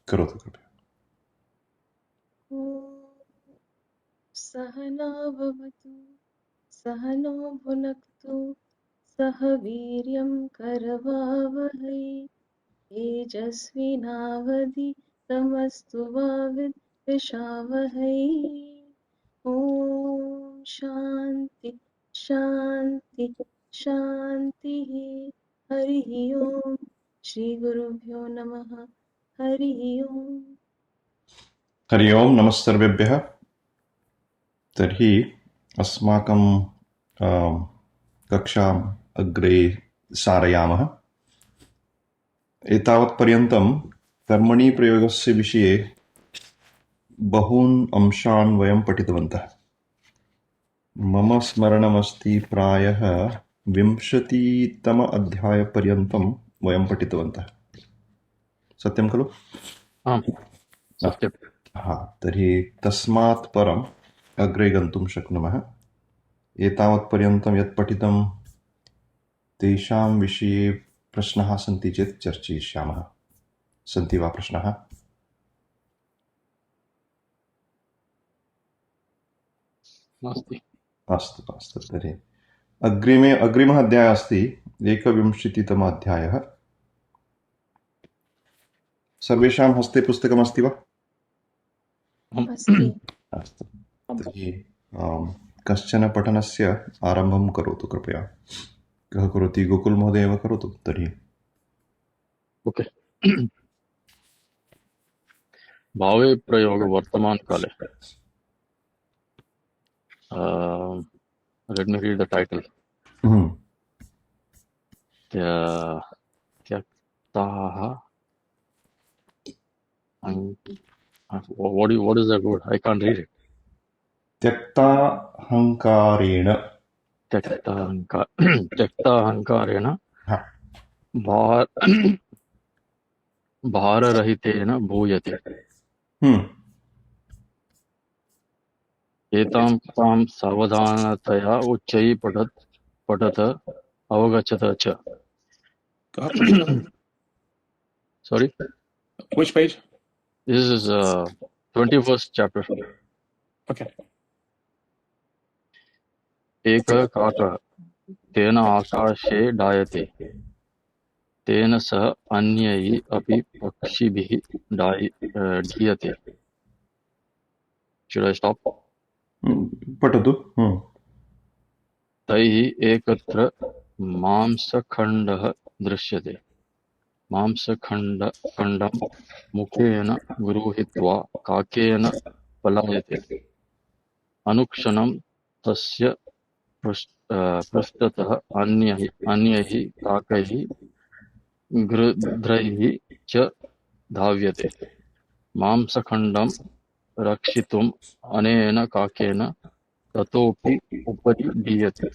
करोतु कृपया। सहना भवतु सहनो भुनक्तु सह वीर्यं करवावहै तेजस्विनावधीतमस्तु मा विद्विषावहै। ॐ शान्ति शान्ति शान्तिः। हरिः ओम्। श्रीगुरुभ्यो नमः। हरिः ओम्। हरि ओम्। नमः सर्वेभ्यः। तर्हि अस्माकं कक्षाम् अग्रे सारयामः। एतावत्पर्यन्तं कर्मणि प्रयोगस्य विषये बहून् अंशान् वयं पठितवन्तः। मम स्मरणमस्ति प्रायः 20तम अध्यायपर्यन्तं वयं पठितवन्तः। सत्यं खलु? आम् सत्यम्। तर्हि तस्मात् परम् अग्रे गन्तुं शक्नुमः। एतावत्पर्यन्तं यत् पठितं तेषां विषये प्रश्नाः सन्ति चेत् चर्चयिष्यामः। सन्ति वा प्रश्नाः? नास्ति। अस्तु अस्तु। तर्हि अग्रिमः अध्यायः अस्ति 21तमः अध्यायः। सर्वेषां हस्ते पुस्तकमस्ति वा? अस्ति। अस्तु। तर्हि कश्चन पठनस्य आरम्भं करोतु कृपया। कः करोति? गोकुल महोदय एव करोतु तर्हि। ओके। भावे प्रयोग वर्तमान काले। Let me read the title. त्यक्ताः what is that word? I can't read it. त्यक्ताहङ्कारेण त्यक्ताहङ्कारेण भाररहितेन भूयते। एतां तां सावधानतया उच्चैः पठत अवगच्छत च। Sorry? Which page? This is 21st chapter. Okay. एकः काकः तेन आकाशे डायते, तेन सह अन्यैः अपि पक्षिभिः डीयते। Should I stop? पठतु। तैः एकत्र मांसखण्डः दृश्यते। मांसखण्डं मुखेन गृहीत्वा काकेन पलायते। अनुक्षणं तस्य पृष्ठतः अन्यैः काकैः गृध्रैः च धाव्यते। मांसखण्डं रक्षितुम् अनेन काकेन ततोऽपि उपरि डीयते।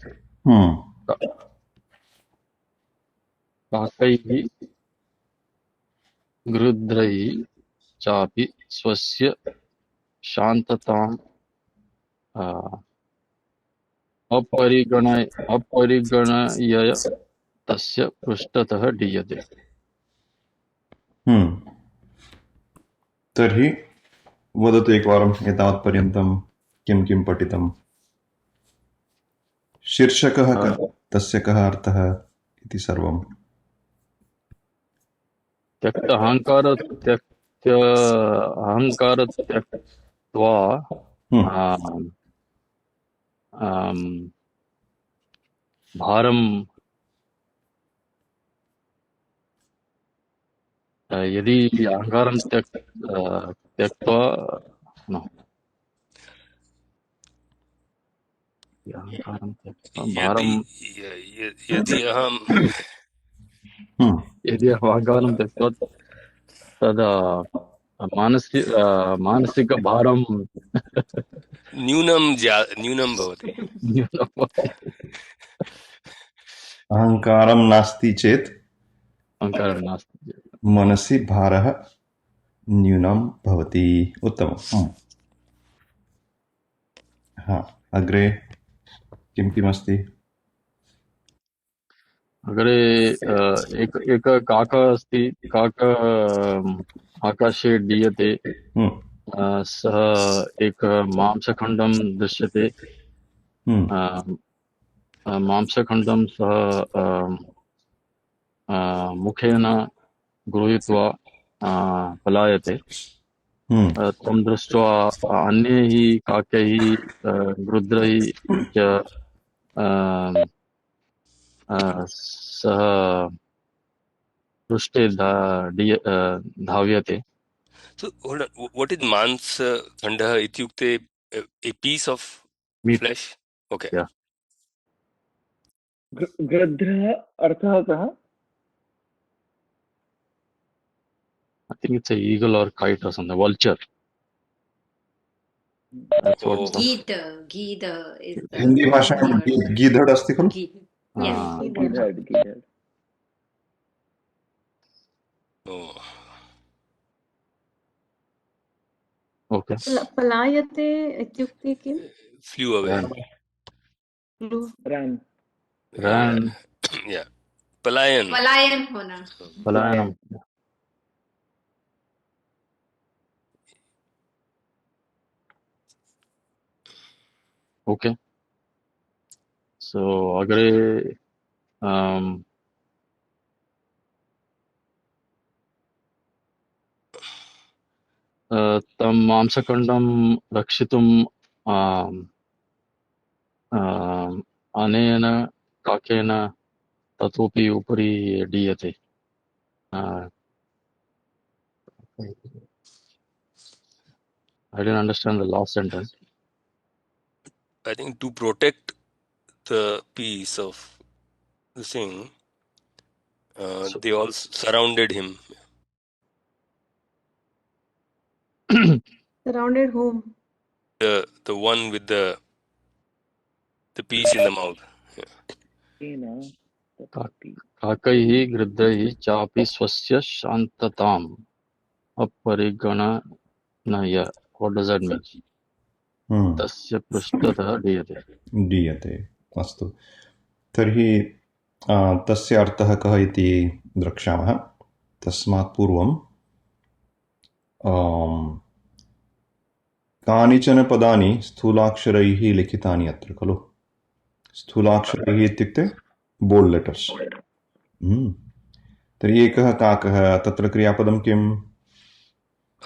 काकैः गृध्रैः चापि स्वस्य शान्तताम् अपरिगणय्य तस्य पृष्ठतः डीयते। तर्हि वदतु एकवारम् एतावत्पर्यन्तं किं किं पठितम्? शीर्षकः तस्य कः अर्थः इति सर्वम्। अहङ्कारं त्यक्त्वा भारं यदि अहङ्कारं त्यक्त्वा भारं यदि अहङ्कारं त्यक्त्वा तदा मानसिक भारं न्यूनं भवति। अहङ्कारं नास्ति चेत् मनसि भारः न्यूनं भवति। उत्तमम्। अग्रे किं किमस्ति? अग्रे एक काकः अस्ति। काकः आकाशे डीयते हम्म, सः एकः मांसखण्डं दृश्यते मांसखण्डं सः मुखेन गृहीत्वा पलायते तं दृष्ट्वा अन्यैः काकैः गृध्रैः च सः पृष्ठे धाव्यते. So hold on. What is Mans Khandha ityukte? A piece of Meat. flesh? Okay. Yeah. गृध्रः अर्थः कः? I think it's a eagle or kite or something. Vulture. That's what Oh. some. Gita is the Hindi भाषा में word. गीधड़ अस्ति खलु Yes. गिधड्. Oh. Okay. पलायते इत्युक्ते किम्? Flew away. Ran. Ran. Yeah. Palayan. Palayan hona. Palayanam. Okay. So अग्रे तं मांसखण्डं रक्षितुं अनेन काकेन ततोपि उपरि डीयते. I didn't understand the last sentence. I think to protect the piece of the thing, they all surrounded him. Surrounded whom? The one with the piece in the mouth. काकैः गृध्रैः चापि स्वस्य शान्तताम् अपरिगणनय. What does that mean? तस्य पृष्ठतः डीयते. डीयते. अस्तु. तर्हि तस्य अर्थः कः इति द्रक्ष्यामः. तस्मात् पूर्वं कानिचन पदानि स्थूलाक्षरैः लिखितानि अत्र खलु. स्थूलाक्षरैः इत्युक्ते बोल्ड लेटर्स्. तर्हि एकः काकः, तत्र क्रियापदं किम्?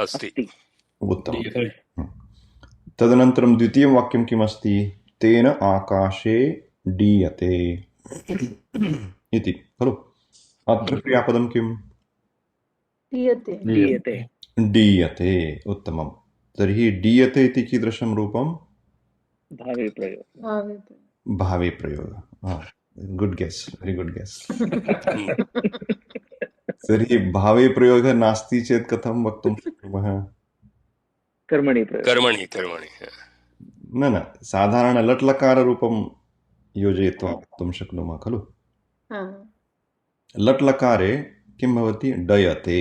अस्ति. उत्तमम्. तदनन्तरं द्वितीयं वाक्यं किमस्ति? तेन आकाशे डीयते इति खलु. अत्र क्रियापदं किम्? डीयते. डीयते. उत्तमं. तर्हि डीयते इति कीदृशं रूपं? भावे प्रयोग. भावे प्रयोग. Good guess, very good guess. तर्हि भावे प्रयोगः नास्ति चेत् कथं वक्तुं शक्नुमः? कर्मणि प्रयोग. कर्मणि. न साधारण लट्लकाररूपं योजयित्वा वक्तुं शक्नुमः खलु. लट्लकारे किं भवति? डयते.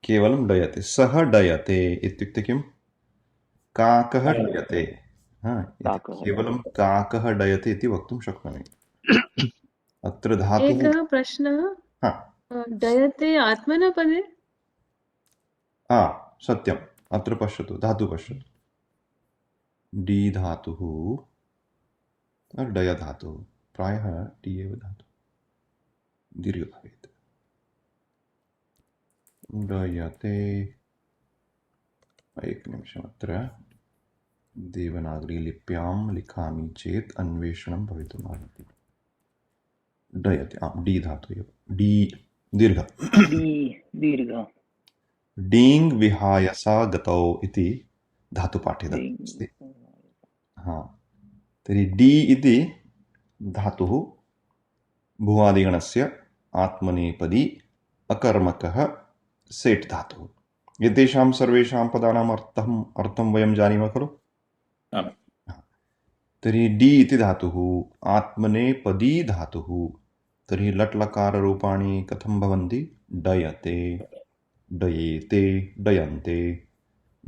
केवलं डयते. सः डयते इत्युक्ते किं? काकः डयते. केवलं काकः डयते इति वक्तुं शक्नोमि. अत्र धातुः. एकः प्रश्नः. डयते आत्मनेपदे? सत्यम्. अत्र पश्यतु, धातु पश्यतु. डी धातुः, डय धातुः, प्रायः डी एव धातुः, दीर्घ भवेत्. डयते. एकनिमिषम्. अत्र देवनागरी लिप्यां लिखामि चेत् अन्वेषणं भवितुमर्हति. डयते. डी धातु एव. डी दीर्घ. दीर्घ. डीङ् विहाय सा गतौ इति धातुपाठे दत्तमस्ति. तर्हि डी इति धातुः भुवादिगणस्य आत्मनेपदी अकर्मकः सेट् धातुः. एतेषां सर्वेषां पदानाम् अर्थं वयं जानीमः खलु. तर्हि डी इति धातुः आत्मनेपदी धातुः. तर्हि लट्लकाररूपाणि कथं भवन्ति? डयते, डयेते, डयन्ते,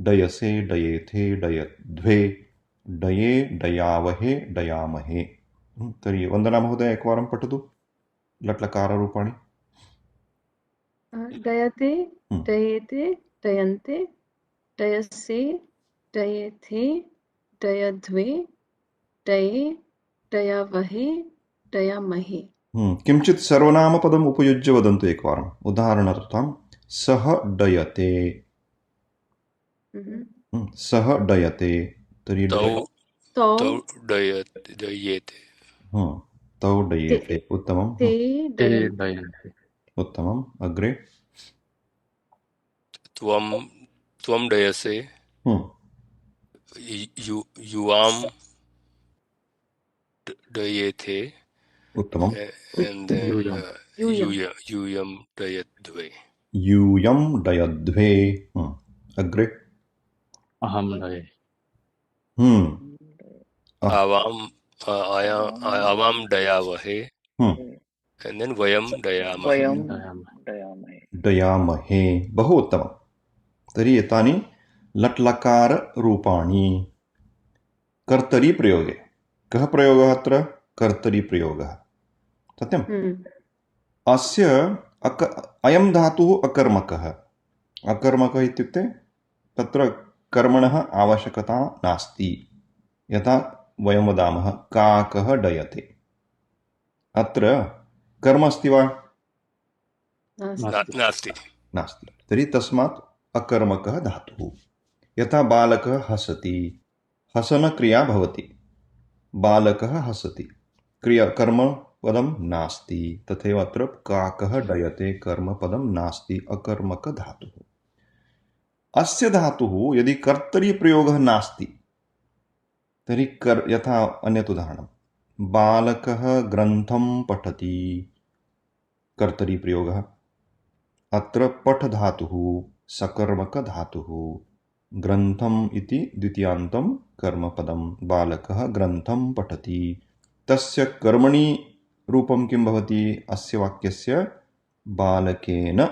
डयसे, डयेथे, डयध्वे, डये, डयावहे, डयामहे. तर्हि वन्दना महोदय एकवारं पठतु लट्लकाररूपाणि. डयते डयेते डयन्ते डयसे डयेथे डयध्वे डये डयावहे डयामहे। किञ्चित् सर्वनामपदम् उपयुज्य वदन्तु एकवारम्। उदाहरणार्थं सः डयते, सः डयते, तर्हि तौ तौ डयेते। तौ डयेते, उत्तमं। ते ते डयन्ते। डयन्ते। उत्तमम्। अग्रे त्वं डयसे, युवां डयेथे, उत्तमम्। and then यूयम्। यूयं डयद्वे। यूयं डयध्वे। अग्रे अहं डये। आवां डयावहे, and then वयं डयामहे। वयं डयामहे। डयामहे। डयामहे। बहु उत्तमं। तर्हि एतानि लट्लकाररूपाणि कर्तरीप्रयोगे। कः प्रयोगः अत्र? कर्तरीप्रयोगः। सत्यम्। अस्य अयं धातुः अकर्मकः। अकर्मकः इत्युक्ते तत्र कर्मणः आवश्यकता नास्ति। यथा वयं वदामः काकः डयते, अत्र कर्म अस्ति वा? नास्ति। नास्ति। तर्हि तस्मात् अकर्मकः धातुः। यथा बालकः हसति, हसनक्रिया भवति, बालकः हसति, कर्मपदं नास्ति। तथैव अत्र काकः डयते, कर्मपदं नास्ति, अकर्मकधातुः। अस्य धातुः यदि कर्तरीप्रयोगः नास्ति तर्हि यथा अन्यत् उदाहरणं बालकः ग्रन्थं पठति, कर्तरीप्रयोगः। अत्र पठ धातुः सकर्मकधातुः, ग्रन्थम् इति द्वितीयान्तं कर्मपदं, बालकः ग्रन्थं पठति। तस्य कर्मणि रूपं किं भवति? अस्य वाक्यस्य बालकेन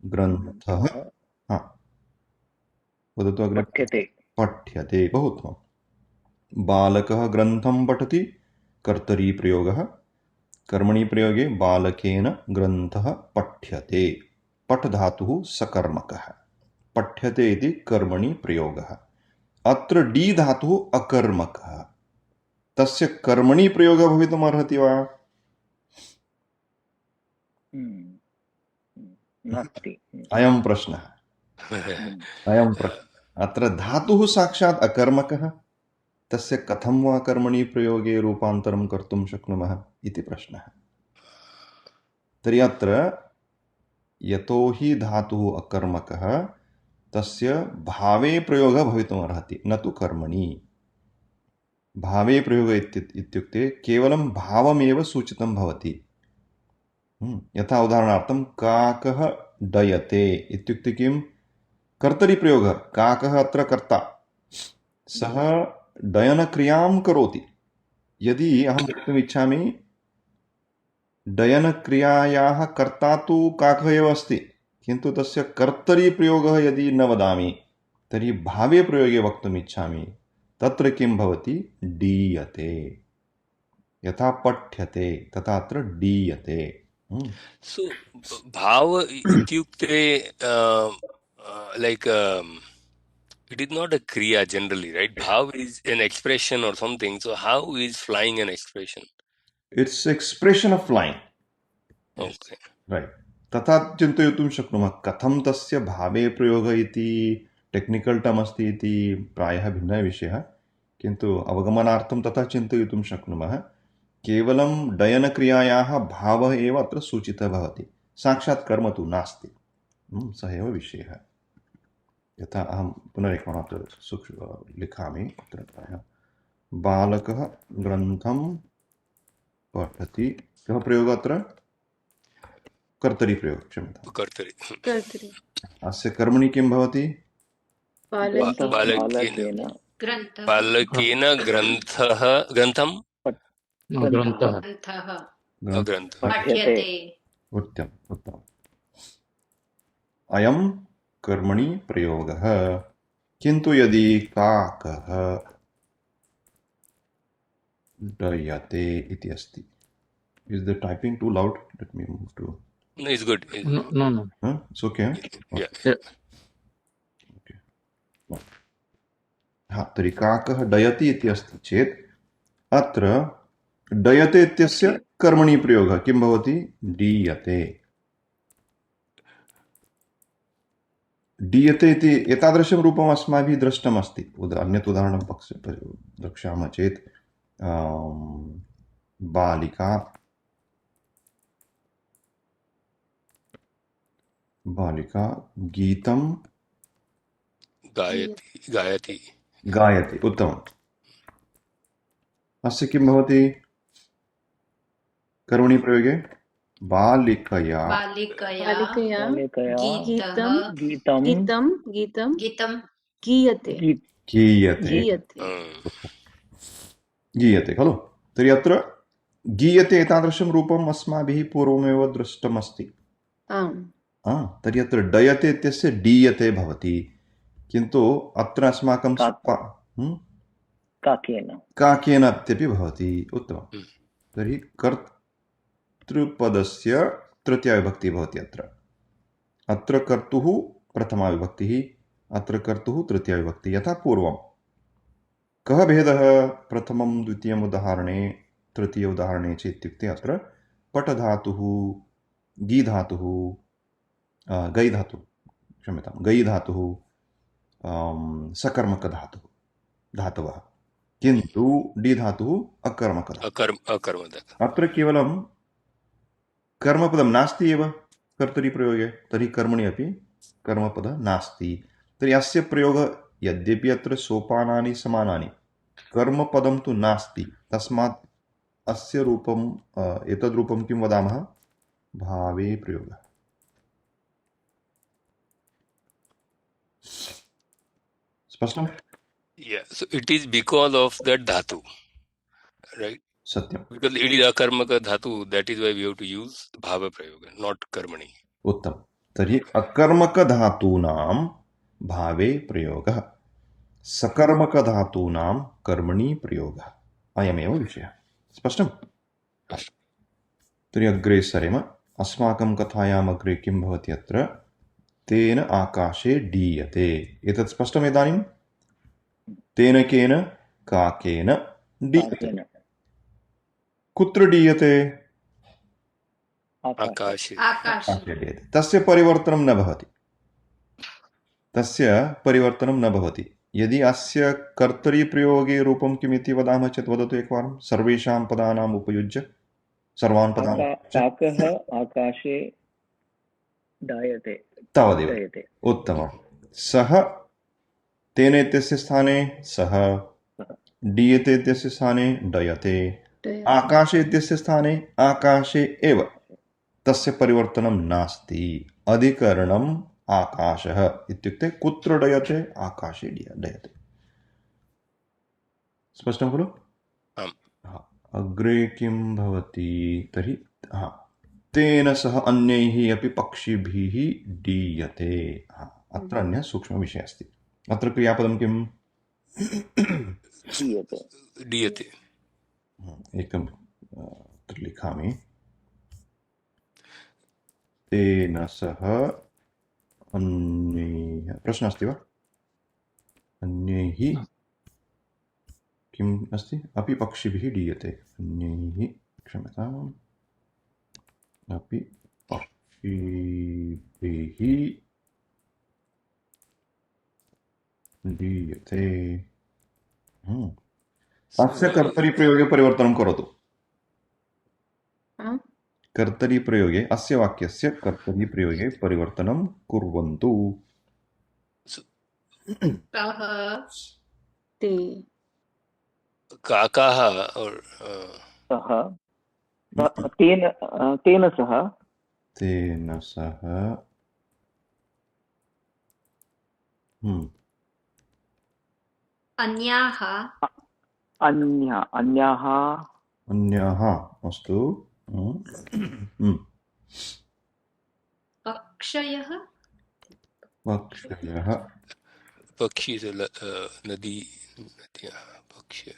ग्रन्थः वदतु अग्रे। पठ्यते। बहु उत्तमम्। बालकः ग्रन्थं पठति, कर्तरीप्रयोगः। कर्मणि प्रयोगे बालकेन ग्रन्थः पठ्यते। पठ धातुः सकर्मकः, पठ्यते इति कर्मणि प्रयोगः। अत्र डी धातुः अकर्मकः, तस्य कर्मणि प्रयोगः भवितुम् अर्हति वा? नास्ति। अयं प्रश्नः। अत्र धातुः साक्षात् अकर्मकः, तस्य कथं वा कर्मणि प्रयोगे रूपान्तरं कर्तुं शक्नुमः इति प्रश्नः। तर्हि अत्र यतोहि धातुः अकर्मकः, तस्य भावे प्रयोगः भवितुम् अर्हति, न तु कर्मणि। भावे प्रयोगः इत्युक्ते केवलं भावमेव सूचितं भवति। यथा उदाहरणार्थं काकः डयते इत्युक्ते किं? कर्तरीप्रयोगः। काकः अत्र कर्ता, सः डयनक्रियां करोति। यदि अहं वक्तुम् इच्छामि डयनक्रियायाः कर्ता तु काकः एव अस्ति, किन्तु तस्य कर्तरीप्रयोगः यदि न वदामि तर्हि भावे प्रयोगे वक्तुम् इच्छामि, तत्र किं भवति? डीयते। यथा पठ्यते तथा अत्र डीयते। So bhav ityukte like it is not a kriya generally, right? Bhav is an expression or something. So how is flying an expression? It's expression of flying. Okay. Right. तथा चिन्तयितुं शक्नुमः। कथं तस्य भावे प्रयोगः इति टेक्निकल् टर्म् अस्ति इति प्रायः भिन्नः विषयः, किन्तु अवगमनार्थं तथा चिन्तयितुं शक्नुमः। केवलं डयनक्रियायाः भावः एव अत्र सूचितः भवति, साक्षात् कर्म तु नास्ति। सः एव विषयः। यथा अहं पुनरेकवारम् अत्र लिखामि। अत्र प्रायः बालकः ग्रन्थं पठति। कः प्रयोगः अत्र? कर्तरीप्रयोगः, क्षम्यताम्। कर्तरि। अस्य कर्मणि किं भवति? बालकेन ग्रन्थं पठ्यते। उत्तमम्। अयं कर्मणि प्रयोगः। किन्तु यदि काकः डयते इति अस्ति, is the typing too loud? Let me move to No, it's good. No. It's okay. Yeah. Okay. हाँ, तर्हि काकः डयति इति अस्ति चेत् अत्र डयते इत्यस्य कर्मणि प्रयोगः किं भवति? डीयते। डीयते इति एतादृशं रूपम् अस्माभिः दृष्टमस्ति। अन्यत् उदाहरणं द्रक्ष्यामः चेत् बालिका गीतं गायति। उत्तमम्। अस्य किं भवति कर्मणि प्रयोगे? बालिकया गीतं गीयते खलु? तर्हि अत्र गीयते एतादृशं रूपम् अस्माभिः पूर्वमेव दृष्टमस्ति। तर्हि अत्र डयते इत्यस्य डीयते भवति, किन्तु अत्र अस्माकं काकेन इत्यपि भवति। उत्तमं। तर्हि कर्तृपदस्य तृतीया विभक्तिः भवति अत्र कर्तुः प्रथमा विभक्तिः, अत्र कर्तुः तृतीया विभक्तिः। यथा पूर्वं कः भेदः प्रथमं द्वितीयम् उदाहरणे तृतीय उदाहरणे च इत्युक्ते अत्र पटधातुः गै धातुः धातवः, किन्तु डी धातुः अकर्मकः। अत्र केवलं कर्मपदं नास्ति एव कर्तरिप्रयोगे, तर्हि कर्मणि अपि कर्मपदः नास्ति। तर्हि अस्य प्रयोगः यद्यपि अत्र सोपानानि समानानि, कर्मपदं तु नास्ति, तस्मात् अस्य रूपं एतद् रूपं किं वदामः? भावे प्रयोगः। स्पष्टम्? Yeah, so it is because of that dhatu, right? सत्यं। Because it is akarmaka dhatu, that is why we have to use bhava prayoga, not karmani. उत्तमं। तर्हि अकर्मकधातूनां भावे प्रयोगः, सकर्मकधातूनां कर्मणि प्रयोगः, अयमेव विषयः। स्पष्टम्? तर्हि अग्रे सरेम। अस्माकं कथायाम् अग्रे किं भवति? अत्र तेन आकाशे डीयते। एतत् स्पष्टम् इदानीं? तेन केन? काकेन डीयते। कुत्र डीयते? आकाशे। तस्य परिवर्तनं न भवति। यदि अस्य कर्तरि प्रयोगे रूपं किमिति वदामः चेत् वदतु एकवारं, सर्वेषां पदानाम् उपयुज्य, सर्वान् पदान्। काकः आकाशे डायते। तावदेव। उत्तमं। सः तेन इत्यस्य स्थाने सः, डीयते इत्यस्य स्थाने डयते, आकाशे इत्यस्य स्थाने आकाशे एव, तस्य परिवर्तनं नास्ति। अधिकरणम् आकाशः इत्युक्ते कुत्र डयते? आकाशे डयते। स्पष्टं खलु? अग्रे किं भवति तर्हि? तेन सह अन्यैः अपि पक्षिभिः डीयते। अत्र अन्यः सूक्ष्मविषयः अस्ति। अत्र क्रियापदं किम्? डीयते। एकं लिखामि। तेन सह अन्यैः, प्रश्नः अस्ति वा? अन्यैः किम् अस्ति? अपि पक्षिभिः डीयते। अन्यैः, क्षम्यताम्, अपि पक्षिभिः डीयते। अस्य कर्तरिप्रयोगे परिवर्तनं करोतु। कर्तरिप्रयोगे, अस्य वाक्यस्य कर्तरिप्रयोगे परिवर्तनं कुर्वन्तु। काकाः और तेन सह अन्याः अस्तु। पक्षयः पक्षी से नदी पक्षी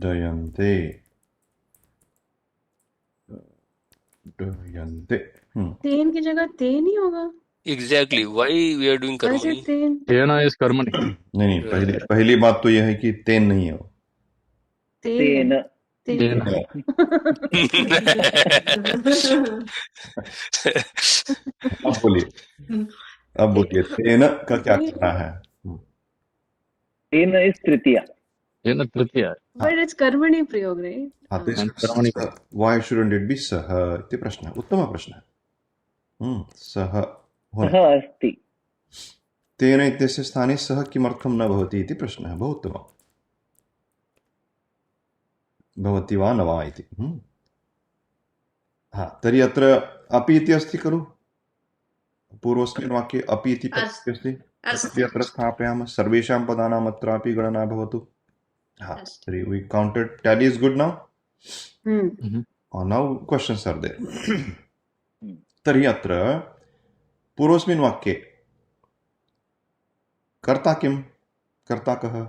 डयन्ते डयन्ते। तेन की जगह ते नहीं होगा? Exactly. Why we are doing Why is it karmani? तेन? तेन इज कर्मणि। नहीं, पहली बात तो यह है कि तेन नहीं है वो। तेन तेन तेन तेन अब बोलिए, अब बोलिए तेन का क्या करना है? तेन इज तृतीया। तेन तृतीया। But it's कर्मणि प्रयोग, right? हाँ, तो कर्मणि इसका why shouldn't it be सः इति प्रश्नः, उत्तमः प्रश्नः। सः होने सः अस्ति। तेन इत्यस्य स्थाने सः किमर्थं न भवति इति प्रश्नः। बहु उत्तमम्। भवति वा न वा इति। हाँ, तर्हि अत्र अपि इति अस्ति खलु, पूर्वस्मिन् वाक्ये अपि इति पदम् अस्ति, तदपि अत्र स्थापयामः। सर्वेषां पदानाम् अत्रापि गणना भवतु। हाँ, तर्हि we counted, tally is good now. Now questions are there. तर्हि अत्र पूर्वस्मिन् वाक्ये कर्ता किं, कर्ता कः?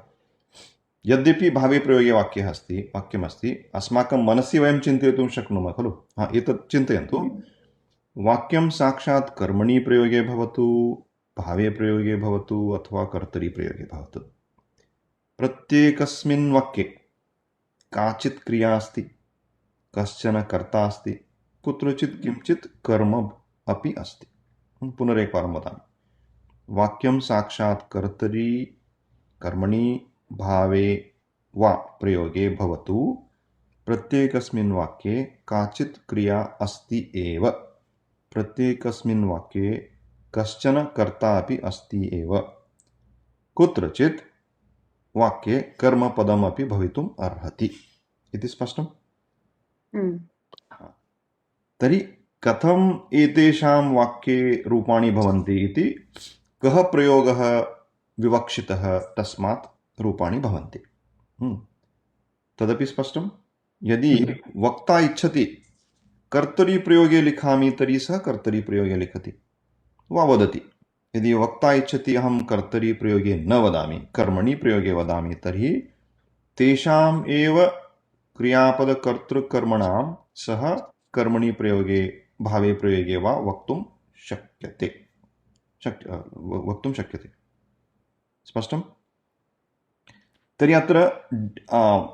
यद्यपि भावे प्रयोगे वाक्यमस्ति, अस्माकं मनसि वयं चिन्तयितुं शक्नुमः खलु। हाँ, एतत् चिन्तयन्तु, वाक्यं साक्षात् कर्मणि प्रयोगे भवतु, भावे प्रयोगे भवतु, अथवा कर्तरि प्रयोगे भवतु, प्रत्येकस्मिन् वाक्ये काचित् क्रिया अस्ति, कश्चन कर्ता अस्ति, कुत्रचित् किञ्चित् कर्म अपि अस्ति। पुनरेकवारं वदामि, वाक्यं साक्षात् कर्तरि कर्मणि भावे वा प्रयोगे भवतु, प्रत्येकस्मिन् वाक्ये काचित् क्रिया अस्ति एव, प्रत्येकस्मिन् वाक्ये कश्चन कर्ता अपि अस्ति एव, कुत्रचित् वाक्ये कर्मपदमपि भवितुम् अर्हति इति स्पष्टम्। तर्हि कथम् एतेषां वाक्ये रूपाणि भवन्ति इति, कः प्रयोगः विवक्षितः तस्मात् रूपाणि भवन्ति, तदपि स्पष्टं। यदि वक्ता इच्छति कर्तरि प्रयोगे लिखामि तर्हि सः कर्तरि प्रयोगे लिखति वा वदति। यदि वक्ता इच्छति अहं कर्तरि प्रयोगे न वदामि, कर्मणि प्रयोगे वदामि, तर्हि तेषाम् एव क्रियापदकर्तृकर्मणां सः कर्मणि प्रयोगे भावे प्रयोगे वा वक्तुं शक्यते। स्पष्टं? तर्हि अत्र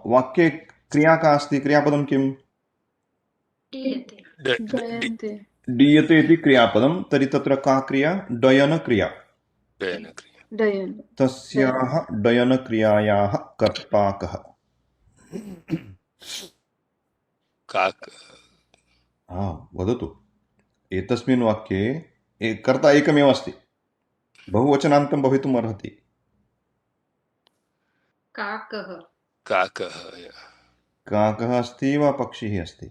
वाक्ये क्रिया का अस्ति, क्रियापदं किम्? डयन्ते। डीयते इति क्रियापदं। तर्हि तत्र का क्रिया? डयनक्रिया। डयन। तस्याः डयनक्रियायाः कर्ता कः? वदतु। एतस्मिन् वाक्ये कर्ता एकमेव अस्ति, बहुवचनान्तं भवितुम् अर्हति। काकः। काकः अस्ति वा पक्षिः अस्ति?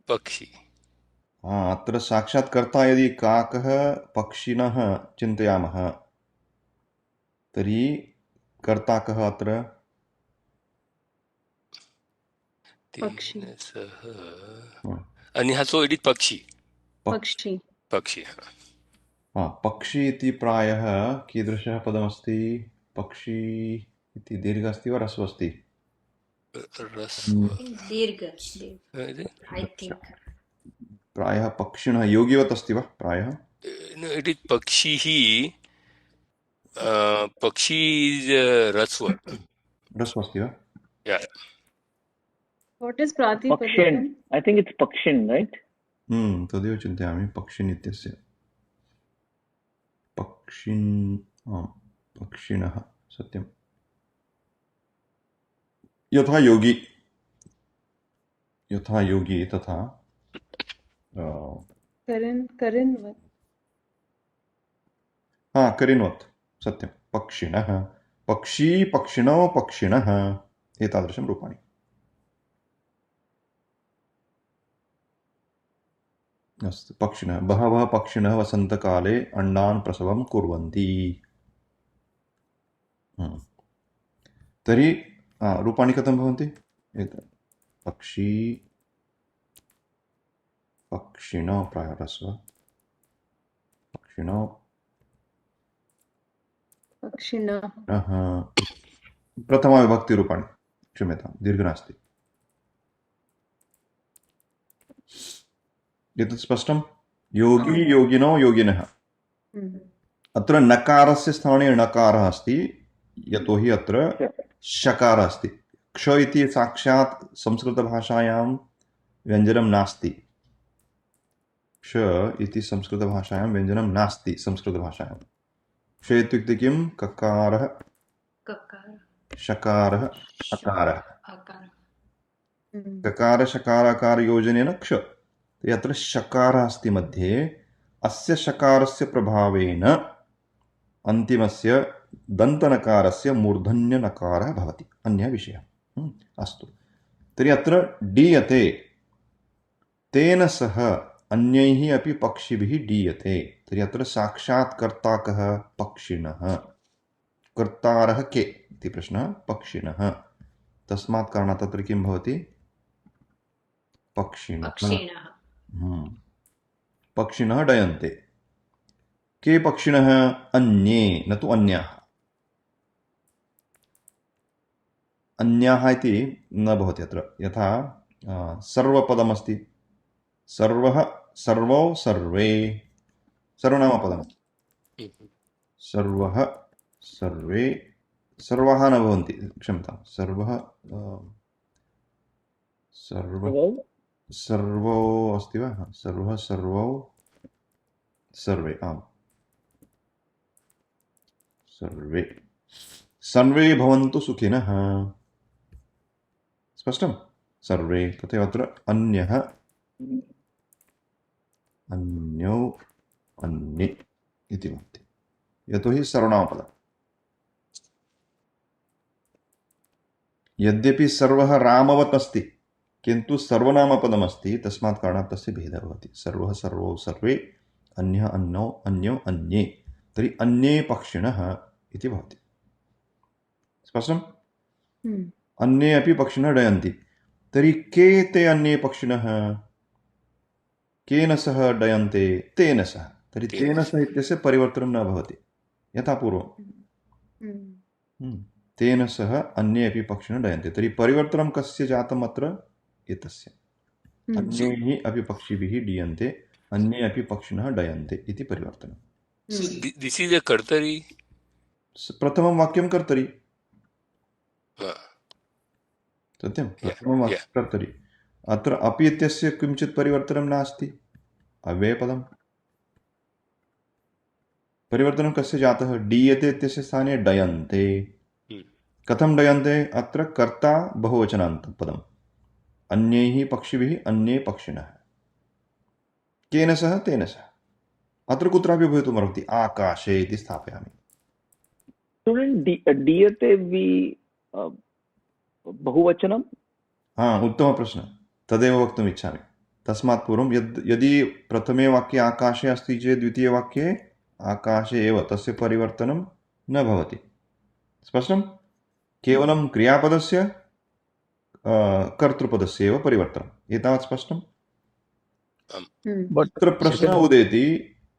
पक्षी। अत्र साक्षात् कर्ता यदि काकः पक्षिणः चिन्तयामः तर्हि कर्ता कः अत्र? पक्षी। अन्यः सो इति पक्षी। पक्षी इति प्रायः कीदृशः पदमस्ति? पक्षी इति दीर्घ अस्ति वा ह्रस्व अस्ति? दीर्घ। I think. प्रायः पक्षिणः योगिवत् अस्ति वा प्रायः? इति पक्षिः। पक्षी इज ह्रस्व अस्ति वा? What is प्रातिपदिकम्? I think it's पक्षिन्, right? तदेव चिन्तयामि, पक्षिन् इत्यस्य पक्षिणः सत्यं। यथा योगी तथा करिन्वत् सत्यं। पक्षिणः, पक्षी, पक्षिणो, पक्षिणः, एतादृशं रूपाणि। अस्तु, पक्षिणः। बहवः पक्षिणः वसन्तकाले अण्डान् प्रसवं कुर्वन्ति। तर्हि रूपाणि कथं भवन्ति? पक्षी, पक्षिणो प्रायः ह्रस्व, पक्षिणो, पक्षिणः। प्रथमा विभक्तिरूपाणि, क्षम्यतां, दीर्घ नास्ति। एतत् स्पष्टं? योगी योगिनो योगिनः। हम्म, अत्र नकारस्य स्थाने णकारः अस्ति, यतोहि अत्र शकारः अस्ति। क्ष इति साक्षात् संस्कृतभाषायां व्यञ्जनं नास्ति। क्ष इति संस्कृतभाषायां व्यञ्जनं नास्ति संस्कृतभाषायां। क्ष इत्युक्ते किं? ककारः, ककार शकारः, अकारः। आकार हम्म, ककार शकार अकार योजनेन क्ष। तर्हि अत्र शकारः अस्ति मध्ये। अस्य शकारस्य प्रभावेन अन्तिमस्य दन्तनकारस्य मूर्धन्यनकारः भवति। अन्यः विषयः। अस्तु। तर्हि अत्र डीयते, तेन सह अन्यैः अपि पक्षिभिः डीयते। तर्हि अत्र साक्षात् कर्ता कः? पक्षिणः। कर्तारः के इति प्रश्नः? पक्षिणः। तस्मात् कारणात् अत्र किं भवति? पक्षिणः। पक्षिणः पक्षिणः डयन्ते। के पक्षिणः? अन्ये, न तु अन्याः। अन्याः इति न भवति अत्र। यथा सर्वपदमस्ति। सर्वः, सर्वौ, सर्वे, सर्वनामपदम्। सर्वः, सर्वे, सर्वाः न भवन्ति, क्षम्यतां। सर्वः, सर्वौ अस्ति वा? सर्वः, सर्वौ, सर्वे, आम्, सर्वे। सर्वे भवन्तु सुखिनः। स्पष्टं? सर्वे। तथैव अत्र अन्यः, अन्यौ, अन्ये इति भवति, यतोहि सर्वनामपदम्। यद्यपि सर्वः रामवत् अस्ति, किन्तु सर्वनामपदमस्ति, तस्मात् कारणात् तस्य भेदः भवति। सर्वः, सर्वौ, सर्वे, अन्यः, अन्यौ, अन्यौ, अन्ये। तर्हि अन्ये पक्षिणः इति भवति। स्पष्टम्? अन्ये अपि पक्षिणः डयन्ति। तर्हि के ते अन्ये पक्षिणः? केन सह डयन्ते? तेन सह। तर्हि तेन सह इत्यस्य परिवर्तनं न भवति, यथा पूर्वं। तेन सह अन्ये अपि पक्षिणः डयन्ते। तर्हि परिवर्तनं कस्य जातम् अत्र? एतस्य। अन्यैः अपि पक्षिभिः डीयन्ते, अन्ये अपि पक्षिणः डयन्ते इति परिवर्तनं। दिस् इस् अ कर्तरि। प्रथमं वाक्यं कर्तरि। सत्यं, प्रथमं वाक्यं कर्तरि। अत्र अपि इत्यस्य किञ्चित् परिवर्तनं नास्ति, अव्ययपदम्। परिवर्तनं कस्य जातः? डीयते इत्यस्य स्थाने डयन्ते। कथं डयन्ते? अत्र कर्ता बहुवचनान्तपदम्। अन्यैः पक्षिभिः, अन्ये पक्षिणः। केन सह? तेन सह। अत्र कुत्रापि भवितुमर्हति। आकाशे इति स्थापयामि। डीयते बहुवचनं? उत्तमप्रश्नः। तदेव वक्तुम् इच्छामि। तस्मात् पूर्वं यदि प्रथमे वाक्ये आकाशे अस्ति चेत् द्वितीयवाक्ये आकाशे एव, तस्य परिवर्तनं न भवति। स्पष्टं? केवलं क्रियापदस्य कर्तृपदस्य एव परिवर्तनम्। एतावत् स्पष्टं? अत्र प्रश्नः उदेति,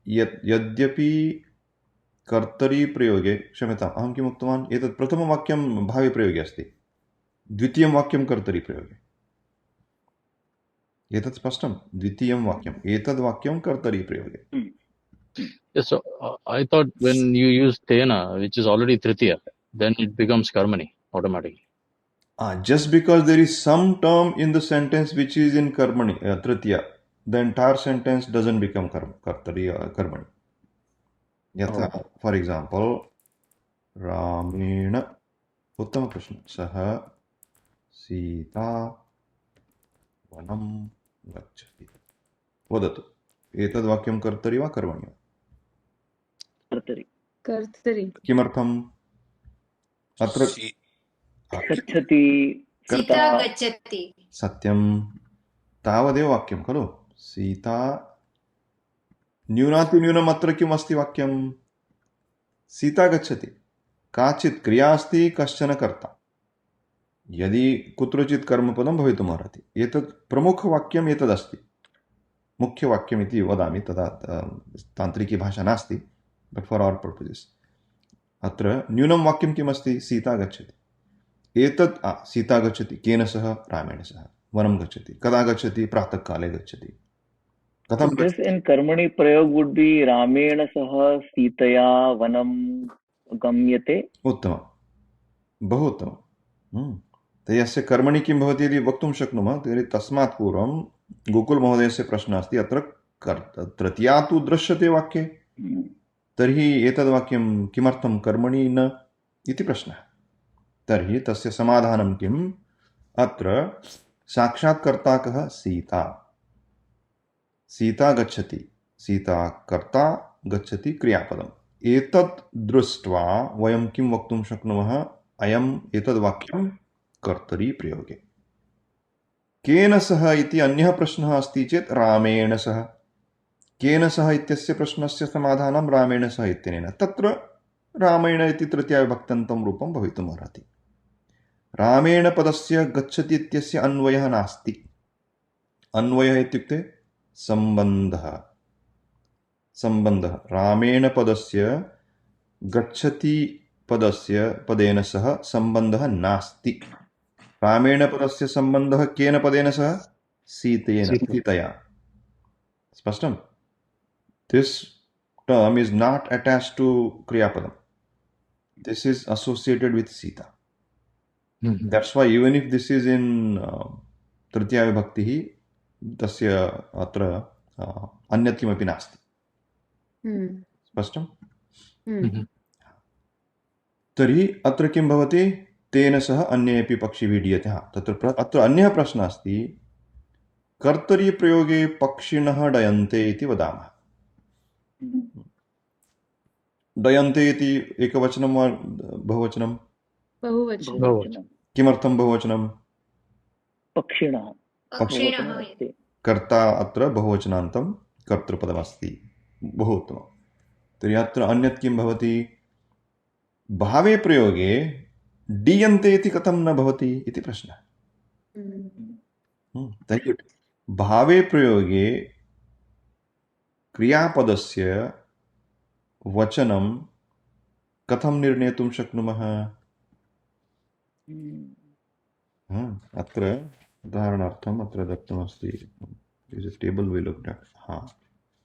यद्यपि कर्तरि प्रयोगे, क्षम्यताम्, अहं किम् उक्तवान्? एतत् प्रथमवाक्यं भावे प्रयोगे अस्ति, द्वितीयं वाक्यं कर्तरि प्रयोगे। एतत् स्पष्टं? द्वितीयं वाक्यम्, एतद् वाक्यं कर्तरि प्रयोगे। Yes, so I thought when you use tena, which is already tritiya, then it becomes karmani automatically. Just because there is some term in the sentence which is in karmani, tritiya, the entire sentence doesn't become kartari karmani. Yatha, for example, Ramena, uttama prashna, saha Sita vanam gacchati. Vadatu. Etad vakyam kartari va karmani va? कर्तरि। किमर्थम्? अत्र गच्छति, सीता गच्छति। सत्यं, तावदेव वाक्यं खलु। सीता, न्यूनातिन्यूनम् अत्र किम् अस्ति वाक्यं? सीता गच्छति। काचित् क्रिया अस्ति, कश्चन कर्ता। यदि कुत्रचित् कर्मपदं भवितुमर्हति, एतत् प्रमुखवाक्यम् एतदस्ति, मुख्यवाक्यम् इति वदामि, तदा तान्त्रिकी भाषा नास्ति, बट फॉर आवर पर्पसेस अत्र न्यूनं वाक्यं किमस्ति? सीता गच्छति। एतत् सीता गच्छति केन सह? रामेण सह। वनं गच्छति। कदा गच्छति? प्रातःकाले गच्छति। कथं this in karmani prayog would be ramena sah sitaya vanam gamyate. उत्तमं, बहु उत्तमं। तर्हि अस्य कर्मणि किं भवति इति वक्तुं शक्नुमः। तर्हि तस्मात् पूर्वं गोकुलमहोदयस्य प्रश्नः अस्ति, अत्र तृतीया तु दृश्यते वाक्ये, तर्हि एतद् वाक्यं किमर्थं कर्मणि न इति प्रश्नः। तर्हि तस्य समाधानं किम्? अत्र साक्षात् कर्ता कः? सीता। सीता गच्छति, सीता कर्ता, गच्छति क्रियापदम्। एतत् दृष्ट्वा वयं किं वक्तुं शक्नुमः? अयम् एतद् वाक्यं कर्तरि प्रयोगे। केन सह इति अन्यः प्रश्नः अस्ति चेत् रामेण सह। केन सह इत्यस्य प्रश्नस्य समाधानं रामेण सह इत्यनेन। तत्र रामेण इति तृतीयाविभक्त्यन्तं रूपं भवितुम् अर्हति। रामेण पदस्य गच्छति इत्यस्य अन्वयः नास्ति। अन्वयः इत्युक्ते सम्बन्धः। सम्बन्धः रामेण पदस्य गच्छति पदस्य पदेन सह सम्बन्धः नास्ति। रामेण पदस्य सम्बन्धः केन पदेन सह? सीतया। स्पष्टम्? This term is not attached to Kriyapadam. This is associated with Sita. That's why even if this is in Tritiya Vibhaktihi, tasya atra anyat kimapi nasti. स्पष्टम्? तर्हि अत्र किं भवति? तेन सह अन्येऽपि पक्षी विडीयते। अत्र अन्यः प्रश्नः अस्ति, कर्तरि प्रयोगे पक्षिणः डयन्ते इति वदामः। डयन्ते इति एकवचनं वा बहुवचनं? बहुवचनं। किमर्थं बहुवचनं? पक्षिणः। पक्षिणः कर्ता अत्र बहुवचनान्तं कर्तृपदमस्ति। बहु उत्तमं। तर्हि अत्र अन्यत् किं भवति? भावे प्रयोगे डीयन्ते इति कथं न भवति इति प्रश्नः। तर्हि भावे प्रयोगे क्रियापदस्य वचनं कथं निर्णेतुं शक्नुमः? अत्र उदाहरणार्थम् अत्र दत्तमस्ति। There is a table we looked at.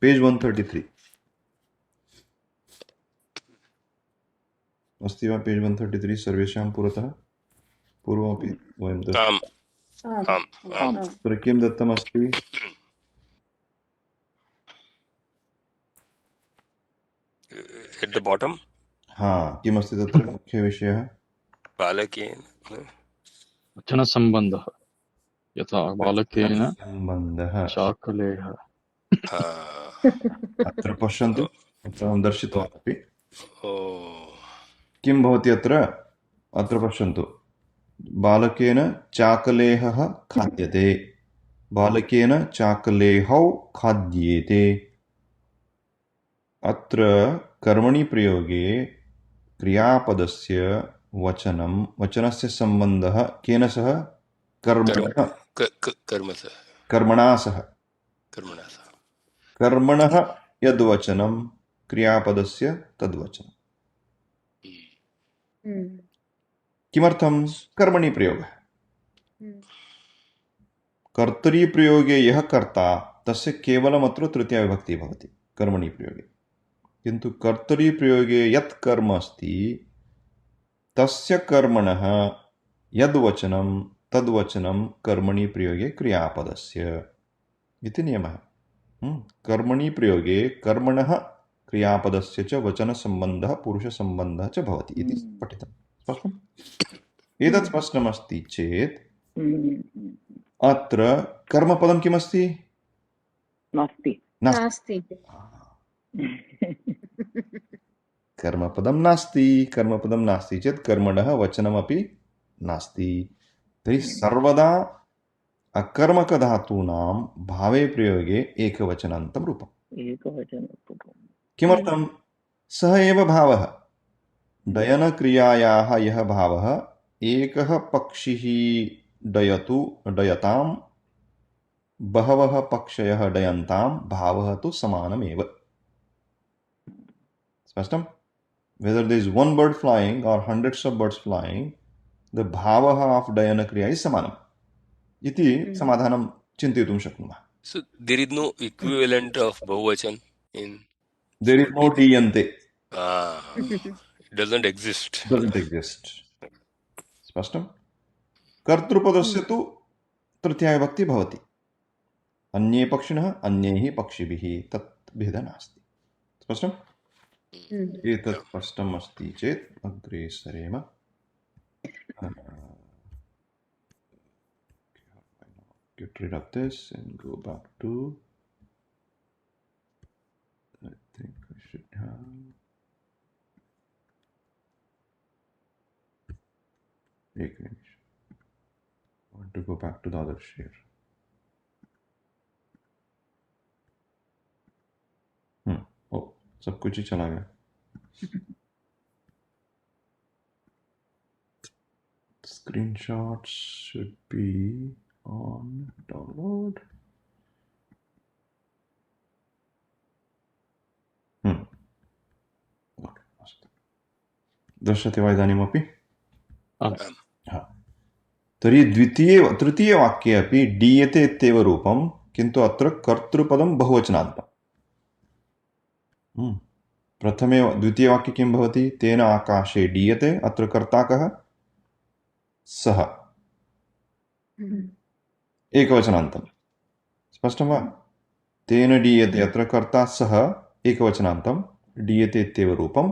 Page 133 अस्ति वा? पेज 133 सर्वेषां पुरतः? पूर्वमपि वयं तत्र किं दत्तमस्ति? At the bottom. किमस्ति तत्र मुख्यविषयः? बालकेन वचनसम्बन्धः, यथा बालकेन सम्बन्धः। चाकलेह। अत्र पश्यन्तु, अत्र अहं दर्शितवान् अपि। किं भवति अत्र? अत्र पश्यन्तु, बालकेन चाकलेहः खाद्यते, बालकेन चाकलेहौ खाद्येते। अत्र कर्मणि प्रयोगे क्रियापदस्य वचनस्य सम्बन्धः केन सह? कर्मणा सह। कर्मणः यद्वचनं क्रियापदस्य तद्वचनं। किमर्थं? कर्मणि प्रयोगः। कर्तरि प्रयोगे यः कर्ता तस्य केवलम् अत्र तृतीया विभक्तिः भवति कर्मणि प्रयोगे। किन्तु कर्तरि प्रयोगे यत् कर्म अस्ति तस्य कर्मणः यद्वचनं तद्वचनं कर्मणि प्रयोगे क्रियापदस्य इति नियमः। कर्मणि प्रयोगे कर्मणः क्रियापदस्य च वचनसम्बन्धः पुरुषसम्बन्धः च भवति इति पठितम्। स्पष्टम्? एतत् स्पष्टमस्ति चेत् अत्र कर्मपदं किमस्ति? नास्ति। कर्मपदं नास्ति। कर्मपदं नास्ति चेत् कर्मणः वचनमपि नास्ति। तर्हि सर्वदा अकर्मकधातूनां भावे प्रयोगे एकवचनान्तं रूपम्। किमर्थं? सः एव भावः। डयनक्रियायाः यः भावः, एकः पक्षिः डयतां, बहवः पक्षयः डयन्तां, भावः तु समानमेव। स्पष्टम्? Whether there is one bird flying or hundreds of birds flying, the bhavaha of dayana kriya is samanam. इति समाधानं चिन्तयितुं शक्नुमः। So there is no equivalent of Bahuvachan in. There is no diyante. It doesn't exist. Doesn't exist. स्पष्टं? कर्तृपदस्य तु तृतीयाविभक्ति भवति. अन्ये पक्षिणः अन्यैः पक्षिभिः तत् भेदः नास्ति. स्पष्टम्? एतत् स्पष्टम् अस्ति चेत् अग्रे सरेम. Get rid of this and go back to, I think I should have, एक minute. I want to go back to the other share. Oh, सब कुछ ही चला गया. Screenshots should be on download. Okay, अस्तु. दृश्यते वा इदानीमपि? तर्हि तृतीयवाक्ये अपि डीयते इत्येव रूपं, किन्तु अत्र कर्तृपदं बहुवचनान्तम्. प्रथमे द्वितीयवाक्ये किं भवति? तेन आकाशे डीयते. अत्र कर्ता कः? सः. एकवचनान्तम्. स्पष्टं वा? तेन डीयते, अत्र कर्ता सः, एकवचनान्तं, डीयते इत्येव रूपं.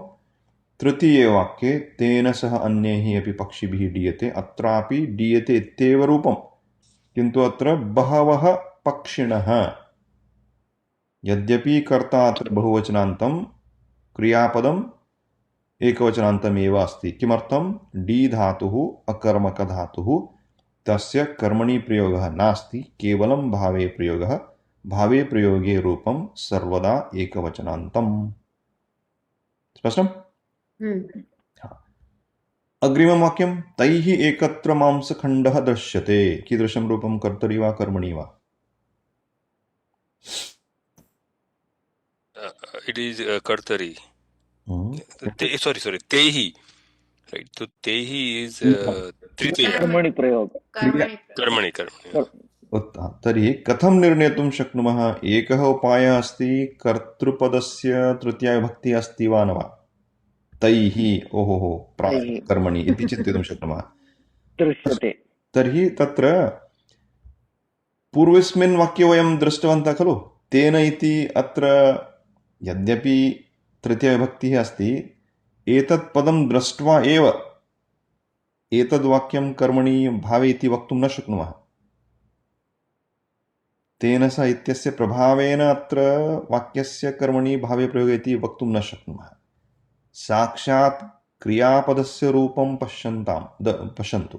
तृतीये वाक्ये तेन सह अन्यैः अपि पक्षिभिः डीयते. अत्रापि डीयते इत्येव रूपं, किन्तु अत्र बहवः पक्षिणः. यद्यपि कर्ता अत्र बहुवचनान्तं, क्रियापदम् एकवचनान्तमेव अस्ति. किमर्थं? डी धातुः अकर्मकधातुः, तस्य कर्मणि प्रयोगः नास्ति, केवलं भावे प्रयोगः. भावे प्रयोगे रूपं सर्वदा एकवचनान्तम्. स्पष्टम्? अग्रिमं वाक्यं तैः एकत्र मांसखण्डः दृश्यते. कीदृशं रूपं? कर्तरि वा कर्मणि वा? It is Kartari. Sorry, Tehi. Right. So Tehi is Tritiya. कर्मणि प्रयोग. Karmani. तर्हि कथं निर्णेतुं शक्नुमः? एकः उपायः अस्ति, कर्तृपदस्य तृतीयाविभक्तिः अस्ति वा न वा? तैः, ओहो प्रायः कर्मणि इति चिन्तयितुं शक्नुमः. दृश्यते. तर्हि तत्र पूर्वस्मिन् वाक्ये वयं दृष्टवन्तः खलु, तेन इति. अत्र यद्यपि तृतीयविभक्तिः अस्ति, एतत् पदं दृष्ट्वा एव एतद्वाक्यं कर्मणि भावे इति वक्तुं न शक्नुमः. तेन स इत्यस्य प्रभावेन अत्र वाक्यस्य कर्मणि भावे प्रयोगे इति वक्तुं न शक्नुमः. साक्षात् क्रियापदस्य रूपं पश्यन्तु.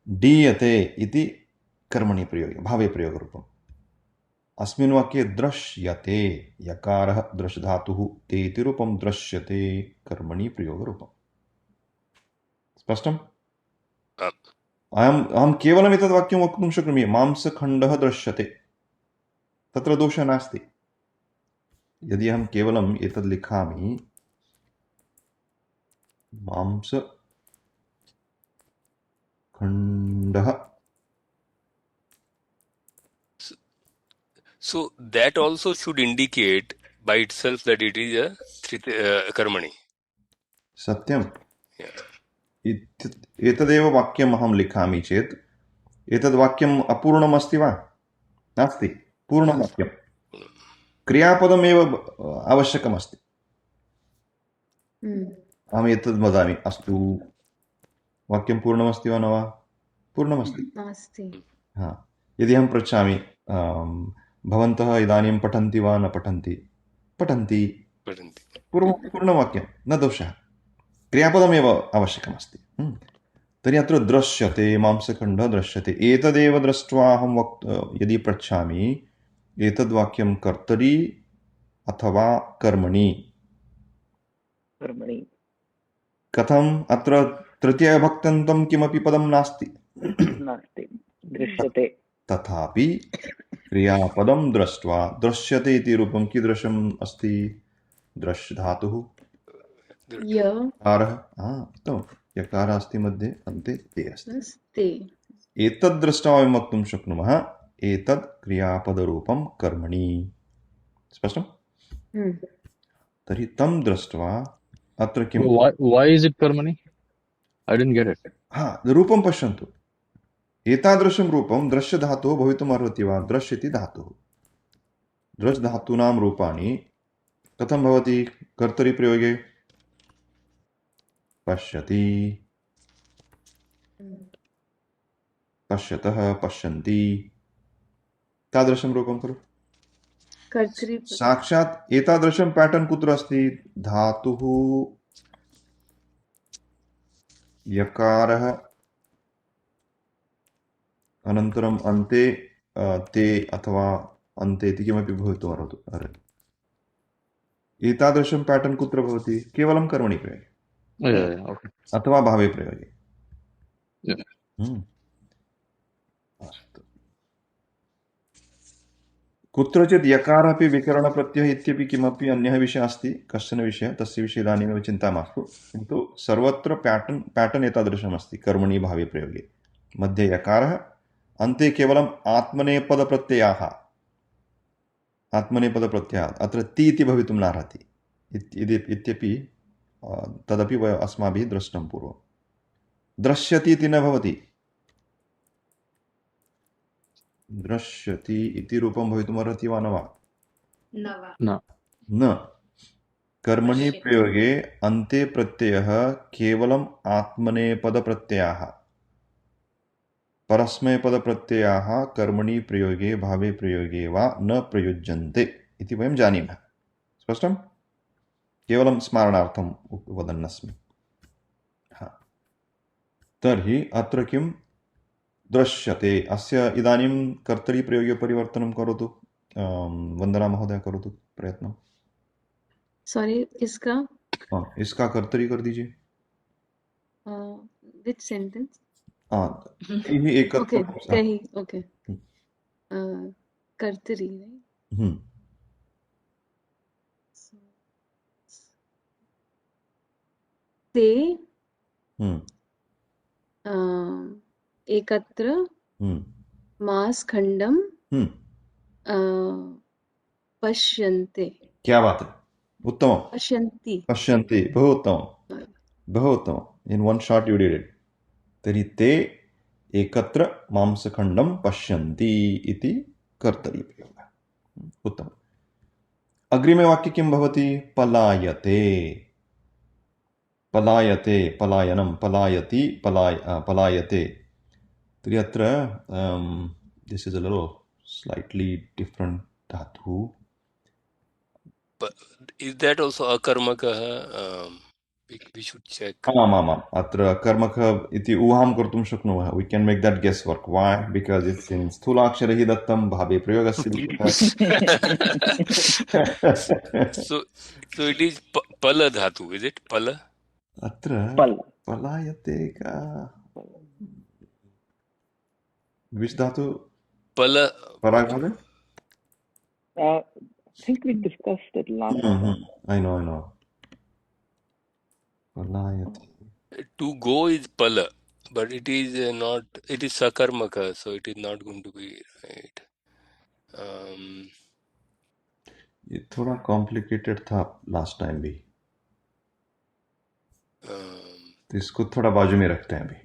डीयते इति कर्मणि प्रयोगे, भावे प्रयोगरूपम्. अस्मिन् वाक्ये दृश्यते, यकारः दृश् धातुः, ते इति रूपं दृश्यते, कर्मणि प्रयोगरूपम्. स्पष्टम्? अहं केवलम् एतद् वाक्यं वक्तुं शक्नोमि, मांसखण्डः दृश्यते. तत्र दोषः नास्ति. यदि अहं केवलम् एतद् लिखामि, मांसखण्डः. So that also should indicate by itself that it is a Karmani. सत्यम्. Yeah. एतदेव वाक्यम् अहं लिखामि चेत् एतद् वाक्यम् अपूर्णम् अस्ति वा? नास्ति, पूर्णं वाक्यं. क्रियापदमेव आवश्यकमस्ति. अहम् एतद् वदामि, अस्तु, वाक्यं पूर्णमस्ति वा न वा? पूर्णमस्ति. यदि अहं पृच्छामि, भवन्तः इदानीं पठन्ति वा न पठन्ति? पठन्ति. पूर्णवाक्यं, न दोषः. क्रियापदमेव आवश्यकमस्ति. तर्हि अत्र दृश्यते, मांसखण्डः दृश्यते. एतदेव दृष्ट्वा अहं यदि पृच्छामि, एतद्वाक्यं कर्तरि अथवा कर्मणि? कथम्? अत्र तृतीयविभक्त्यन्तं किमपि पदं नास्ति. दृश्यते. तथापि क्रियापदं दृष्ट्वा दृश्यते इति रूपं कीदृशम् अस्ति? दृश् धातुः, यकारः. यकारः अस्ति मध्ये, अन्ते ते अस्ति. एतद् दृष्ट्वा वयं वक्तुं शक्नुमः एतद् क्रियापदरूपं कर्मणि। स्पष्टम्? तर्हि तं दृष्ट्वा अत्र किं Why is it karmani? I didn't get it. रूपं पश्यन्तु। एतादृशं रूपं दृश्यधातुः भवितुम् अर्हति वा? दृश्य इति धातुः। दृश् धातूनां रूपाणि कथं भवति कर्तरिप्रयोगे? पश्यति, पश्यतः, पश्यन्ति, तादृशं रूपं खलु। कर्तरि साक्षात् एतादृशं पैटर्न कुत्र अस्ति? धातुः यकारः अनन्तरम् अन्ते ते अथवा अन्ते इति किमपि भवितुम् अर्हति। एतादृशं पैटर्न कुत्र भवति? केवलं कर्मणि प्रयोगे Okay. अथवा भावे प्रयोगे। Yeah. अस्तु। कुत्रचित् यकार अपि विकरणप्रत्ययः इत्यपि किमपि अन्यः विषयः अस्ति, कश्चन विषयः, तस्य विषये इदानीमेव चिन्ता मास्तु। किन्तु सर्वत्र पैटर्न एतादृशमस्ति कर्मणि भावे प्रयोगे। मध्ये यकारः, अन्ते केवलम् आत्मनेपदप्रत्ययाः। अत्र ति इति भवितुं नार्हति इत्यपि तदपि अस्माभिः दृष्टं पूर्वं। दृश्यति इति न भवति। दृश्यति इति रूपं भवितुम् अर्हति वा न वा? No. न। कर्मणि प्रयोगे अन्ते प्रत्ययः केवलम् आत्मनेपदप्रत्ययाः। परस्मैपदप्रत्ययाः कर्मणि प्रयोगे भावे प्रयोगे वा न प्रयुज्यन्ते इति वयं जानीमः। स्पष्टं? केवलं स्मरणार्थं वदन्नस्मि। तर्हि अत्र किं दृश्यते? अस्य इदानीं कर्तरि प्रयोगे परिवर्तनं करोतु। वन्दना महोदय करोतु प्रयत्नं। सॉरी इसका कर्तरि कर दीजिए। विच सेंटेंस? यही एक ओके कर्तरि राइट। ते एकत्र मांसखण्डं पश्यन्ते। क्या बात है, उत्तमं। पश्यन्ति बहु उत्तमं, बहु उत्तमम्। In one shot you did it. तर्हि ते एकत्र मांसखण्डं पश्यन्ति इति कर्तरि प्रयोगः। उत्तमम्। अग्रिमे वाक्ये किं भवति? पलायते, पलायते, पलायनं, पलायति, पलायते। तर्हि अत्र this is a little slightly different धातु। Is that also akarmakah? We should check. आमामाम्, अत्र कर्मकः इति ऊहां कर्तुं शक्नुमः। We can make that guesswork. Why? Because it's in स्थूलाक्षरैः दत्तं, भावे प्रयोगस्य विषयः। So it is pala dhatu, is it? Pala? अत्र पल पलायते का विच धातु? Pala. पराग महोदय? I think we discussed it last time. I know. Palayate. To go is pala, but it is not. It is sakarmaka, so it is not going to be right. ये थोड़ा complicated था last time भी, तो इसको थोड़ा बाजू में रखते हैं अभी।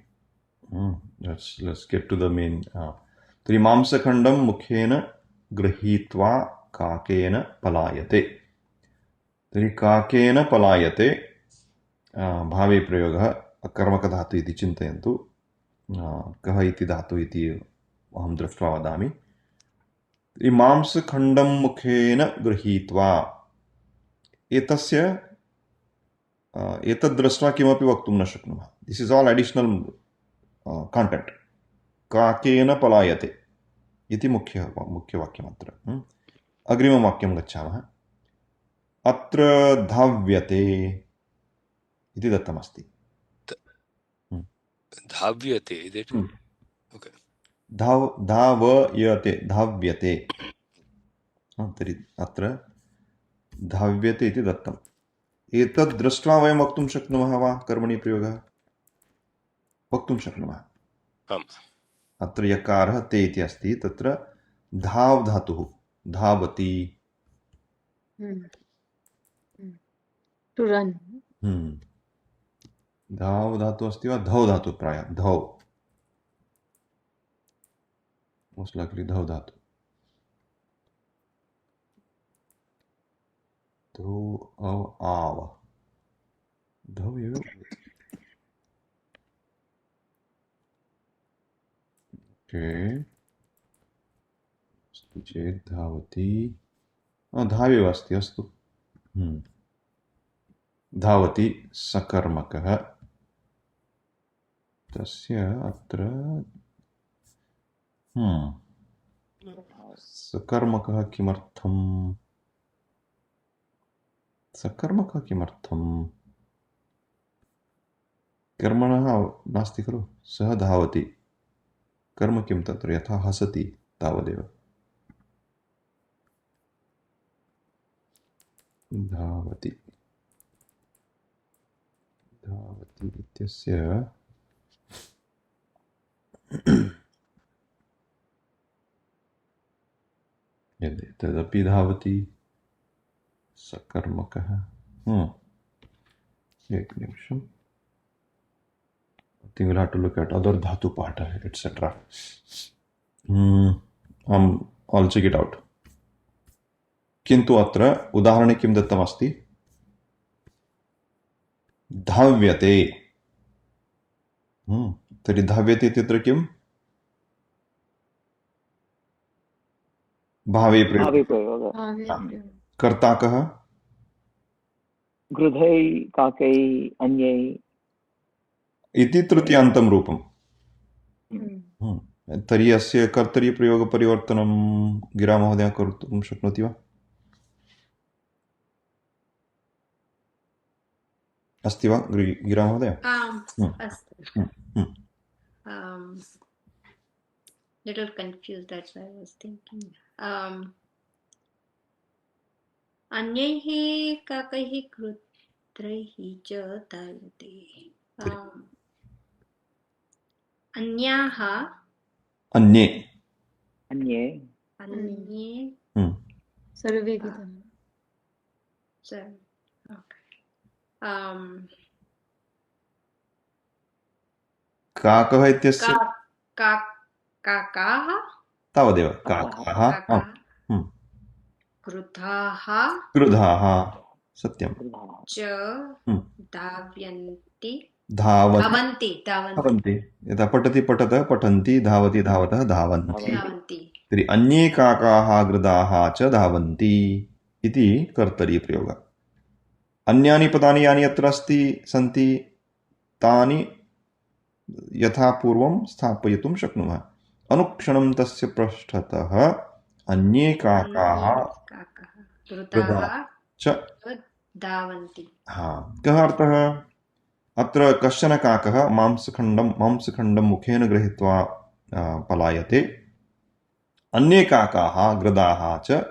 Let's get to the main. तर्हि मांसखण्डं मुखेन गृहीत्वा काकेन पलायते। तर्हि काकेन पलायते भावे प्रयोगः अकर्मकधातु इति चिन्तयन्तु। कः इति धातु इति अहं दृष्ट्वा वदामि। तर्हि मांसखण्डं मुखेन गृहीत्वा, एतस्य एतद् दृष्ट्वा किमपि वक्तुं न शक्नुमः। This is all additional content. काकेन पलायते इति मुख्यवाक्यम् अत्र। अग्रिमं वाक्यं गच्छामः। अत्र धाव्यते इति दत्तमस्ति। धाव्यते, is it? Okay. धावयते, धाव्यते। तर्हि अत्र धाव्यते इति दत्तम्। एतद् दृष्ट्वा वयं वक्तुं शक्नुमः वा कर्मणि प्रयोगः? वक्तुं शक्नुमः। आम्। अत्र यकारः ते इति अस्ति, तत्र धाव धातुः धावति टू रन धाव धातु अस्ति वा धौ धातु प्रायः धौ मोस्ट लाइकली धौ धातु धौ अव आव धौ एव ओके अस्ति चेत् धावति धावेव अस्ति अस्तु धावति सकर्मकः तस्य अत्र सकर्मकः किमर्थम् सकर्मकः किमर्थम् कर्मणः नास्ति खलु सः धावति कर्म किं तत्र यथा हसति तावदेव धावति धावति इत्यस्य यदि तदपि धावति सकर्मकः एकनिमिषम् I think we'll have to look at other dhatu pata etc. I'll check it out. किन्तु अत्र उदाहरणे किं दत्तमस्ति धाव्यते तर्हि धाव्यते इत्यत्र किम् भावे प्रयोगः कर्ता कः गृधै काकै अन्यै इति तृतीयान्तं रूपम् तर्हि अस्य कर्तरीप्रयोगपरिवर्तनं गिरामहोदय कर्तुं शक्नोति वा अस्ति वा गिरामहोदय अस्तु little confused, that's why I was thinking अन्यैः काकैः कृत्रैः च धायते अन्याः अन्ये अन्ये अन्ये सर्वे काकः इत्यस्य काकाः तावदेव काकाः क्रुधाः क्रुधाः सत्यं च धावन्ति धावन्ति यथा पठति पठतः पठन्ति धावति धावतः धावन्ति तर्हि अन्ये काकाः गृधाः च धावन्ति इति कर्तरीप्रयोगः अन्यानि पदानि यानि अत्र सन्ति तानि यथा पूर्वं स्थापयितुं शक्नुमः अनुक्षणं तस्य पृष्ठतः अन्ये काकाः च धावन्ति कः अर्थः अत्र कश्चन काकः मांसखण्डं मुखेन गृहीत्वा पलायते अन्ये काकाः गृधाः च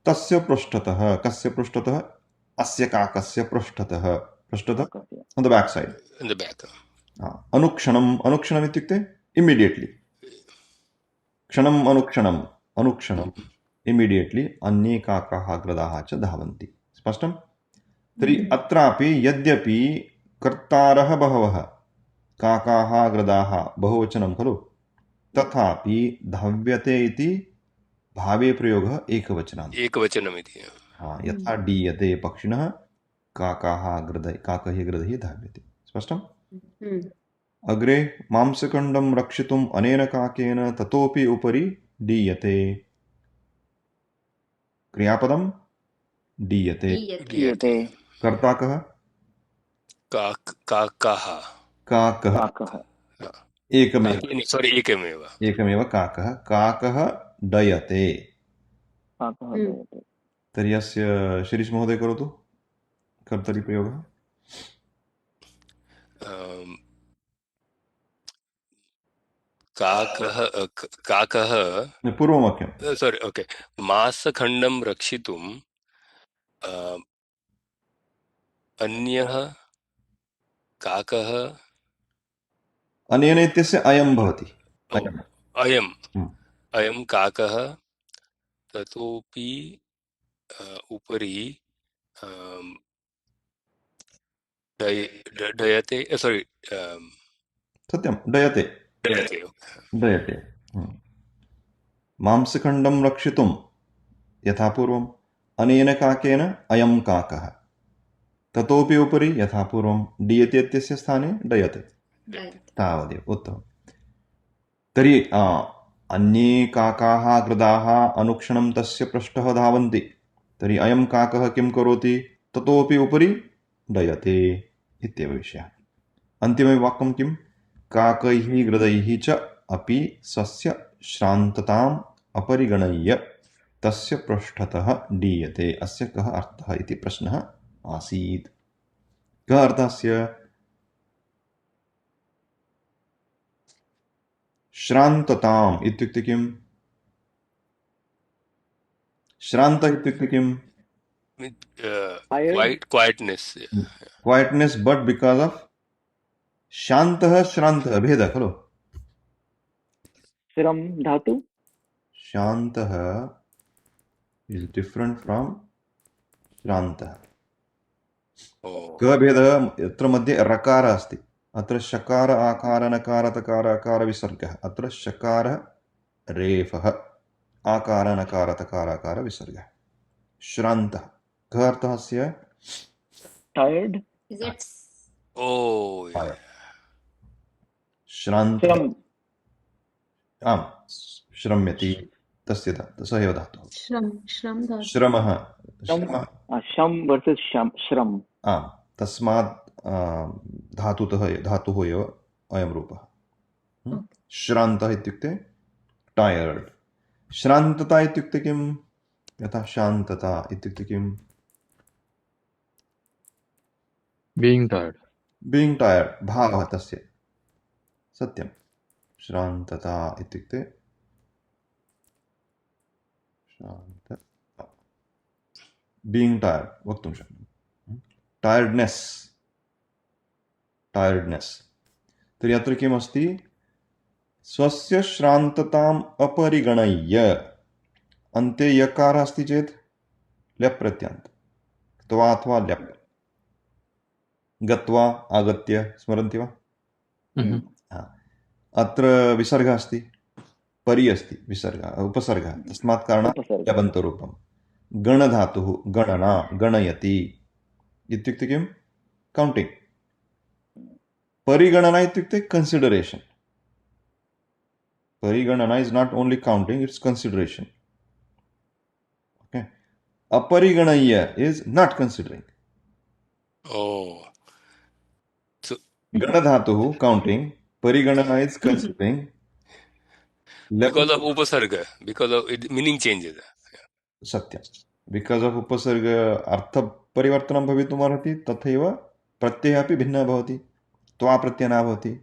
तस्य पृष्ठतः कस्य पृष्ठतः अस्य काकस्य पृष्ठतः on the back side in the back अनुक्षणम् इत्युक्ते immediately क्षणम् अनुक्षणम् immediately अन्ये काकाः गृधाः च धावन्ति स्पष्टं तर्हि अत्रापि यद्यपि कर्तारः बहवः काकाः गृधाः बहुवचनं खलु तथापि धाव्यते इति भावे प्रयोगः एकवचनमिति यथा डीयते पक्षिणः काकैः गृधैः धाव्यते स्पष्टम् अग्रे मांसखण्डं रक्षितुम् अनेन काकेन ततोपि उपरि डीयते क्रियापदं डीयते कर्ता कः काकः एकमेव काकः डयते तर्हि अस्य शिरीष महोदय करोतु कर्तरीप्रयोगः काकः पूर्ववाक्यं सोरि ओके मांसखण्डं रक्षितुं अन्यः काकः अनेन इत्यस्य अयं भवति अयं काकः ततोपि उपरि डयते sorry सत्यं डयते डयते डयते मांसखण्डं रक्षितुं यथा पूर्वम् अनेन काकेन अयं काकः ततोपि उपरि यथा पूर्वं डीयते इत्यस्य स्थाने डयते Right. तावदेव उत्तमं तर्हि अन्ये काकाः गृदाः अनुक्षणं तस्य पृष्ठः धावन्ति तर्हि अयं काकः किं करोति ततोपि उपरि डयते इत्येव विषयः अन्तिमवाक्यं किं काकैः गृदैः च अपि स्वस्य श्रान्तताम् अपरिगणय्य तस्य पृष्ठतः डीयते अस्य कः अर्थः इति प्रश्नः आसीत् कः अर्थः अस्य श्रान्तताम् इत्युक्ते किम् श्रान्तः इत्युक्ते किम् quietness quietness but because of शान्तः श्रान्तः भेदः खलु श्रम धातु शान्तः इज डिफरेंट फ्रॉम श्रान्तः oh कः भेदः यत्र मध्ये रकारः अस्ति अत्र शकार आकार नकार तकार अकार विसर्गः अत्र शकारः रेफः आकार नकार तकार अकार विसर्गः श्रान्तः कः अर्थः अस्य tired Is it oh yeah. श्रान्तः श्रम आम् श्रम्यति तस्य स एव धातुः श्रम धातु श्रमः श्रम श्रमः शम वर्सेस श्रम आम् तस्मात् धातुः एव अयं रूपः श्रान्तः इत्युक्ते टायर्ड् श्रान्तता इत्युक्ते किम् यथा शान्तता इत्युक्ते किम् Being tired. बीइङ्ग् टायर्ड् भावः तस्य सत्यं श्रान्तता इत्युक्ते शान्त बीइङ्ग् टायर्ड् वक्तुं शक्नोमि टायर्ड्नेस् तर्हि अत्र किमस्ति स्वस्य श्रान्तताम् अपरिगणय्य अन्ते यकारः अस्ति चेत् ल्यप् प्रत्ययान्त त्वा अथवा ल्यप् गत्वा आगत्य स्मरन्ति वा अत्र विसर्गः अस्ति परि अस्ति विसर्गः उपसर्गः तस्मात् कारणात् उपसर्ग ल्यबन्तरूपं गणधातुः गणना गणयति इत्युक्ते किं कौण्टिङ्ग् परिगणना इत्युक्ते कन्सिडरेशन् परिगणना is not only counting it's consideration okay अपरिगणय्य is not considering oh so गणधातुः कौण्टिङ्ग् परिगणना is considering because of upasarga because of it meaning changes सत्यं बिकास् आफ् उपसर्ग अर्थपरिवर्तनं भवितुमर्हति तथैव प्रत्ययः अपि भिन्नः भवति त्वा प्रत्ययः न भवति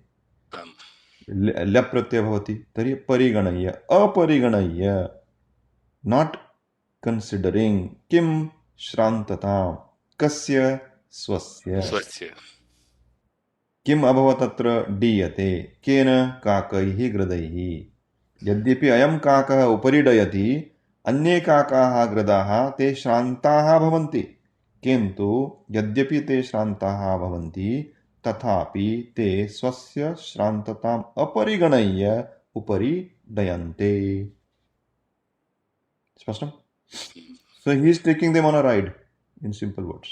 ल्यप् प्रत्ययः भवति तर्हि परिगणय्य अपरिगणय्य नाट् कन्सिडरिङ्ग् किं श्रान्ततां कस्य स्वस्य किम् अभवत् अत्र डीयते केन काकैः गृदैः यद्यपि अयं काकः उपरि डयति अन्ये काकाः गृदाः ते श्रान्ताः भवन्ति किन्तु यद्यपि ते श्रान्ताः भवन्ति तथापि ते स्वस्य श्रान्तताम् अपरिगणय्य उपरि डयन्ते स्पष्टं so he is taking them on a ride in simple words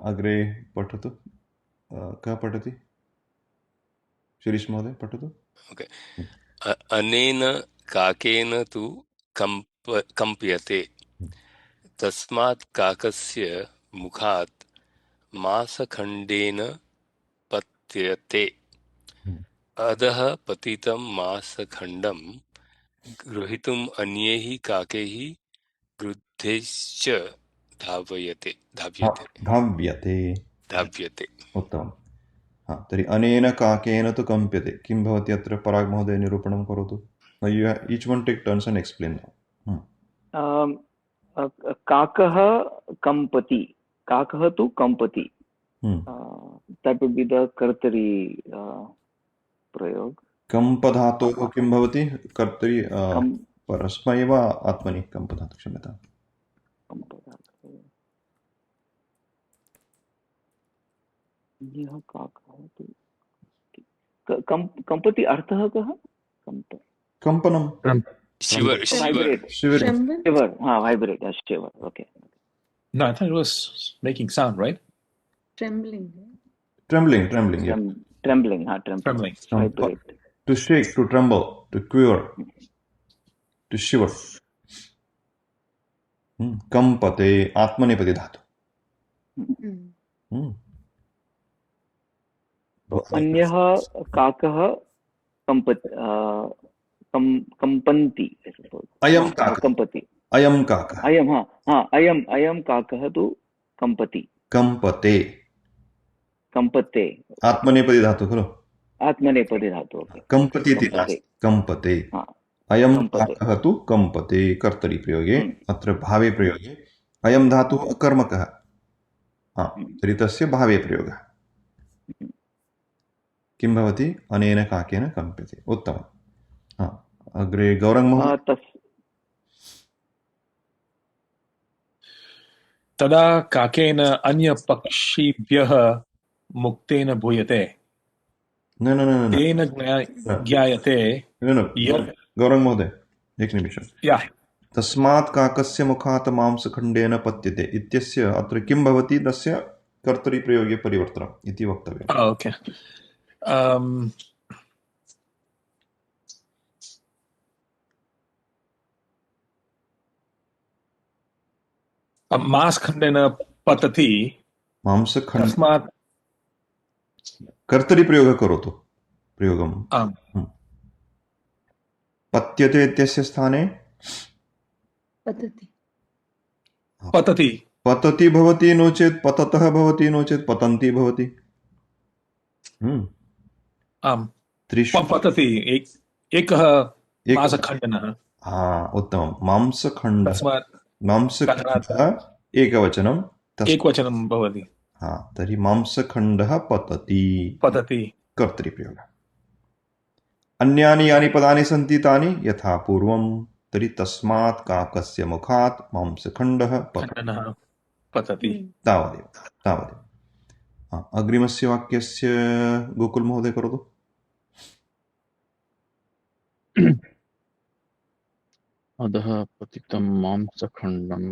अग्रे पठतु कः पठति शिरीष महोदय पठतु okay अनेन काकेन तु कंप्यते तस्मात् काकस्य मुखात् मांसखण्डेन पत्यते अधः पतितं मांसखण्डं गृहीतुम् अन्यैः काकैः गृद्धैश्च धाव्यते उत्तमं तर्हि अनेन काकेन तु कम्प्यते किं भवति अत्र पराग महोदय निरूपणं करोतु each one take turns and explain काकः कंपति काकः तु कंपति that would be the कर्तरी प्रयोग कम्पधातोः किं भवति कर्तरि कम् परस्मै वा आत्मनि कम्पधातु क्षम्यताम् कम्पधातु यः काकः तु कम्पति अर्थः कः कम्प कम्पनं Shiver, Tremble. Vibrate shiver Tremble. Shiver हाँ vibrate shiver okay No, I thought it was making sound, right? Trembling. Trembling yeah. Trembling हाँ trembling Trembling. Vibrate To shake, to tremble, to quiver, to shiver. कम्पते आत्मनेपदी धातु Mm. तो अन्यः काकः कंपन्ति अयं काकः कंपति अयं काकः अयं हाँ अयं काकः तु कंपति कम्पते कंपते आत्मनेपदी धातु खलु आत्मनेपदी धातु ओके कम्पति इति कंपते नास्ति कम्पते हाँ अयं कम्पते काकः तु कम्पते कर्तरि प्रयोगे अत्र भावे प्रयोगे अयं धातुः अकर्मकः तर्हि तस्य भावे प्रयोगः किं भवति अनेन काकेन कम्प्यते उत्तमम् अग्रे गौरङ्गमहोदय तदा काकेन अन्यपक्षिभ्यः मुक्तेन भूयते न तेन ज्ञायते यत् गौरङ्गमहोदय एकनिमिषम् या तस्मात् काकस्य मुखात् मांसखण्डेन पत्यते इत्यस्य अत्र किं भवति तस्य कर्तरि प्रयोगे परिवर्तनम् इति वक्तव्यम् ओके मांसखण्डेन पतति मांसखण्ड तस्मात् कर्तरि प्रयोगः करोतु प्रयोगम् पत्यते इत्यस्य स्थाने Patati. पतति पतति भवति नो चेत् पततः भवति नो चेत् पतन्ति भवति आम् त्रिषु पतति एकः मांसखण्डनः उत्तमं मांसखण्डः तस्मात् मांसखण्डः एकवचनं एकवचनं भवति तर्हि मांसखण्डः पतति पतति कर्तरिप्रयोगः अन्यानि यानि पदानि सन्ति तानि यथा पूर्वं तर्हि तस्मात् काकस्य मुखात् मांसखण्डः पतति तावदेव अग्रिमस्य वाक्यस्य गोकुल महोदय करोतु अधः पतितं मांसखण्डं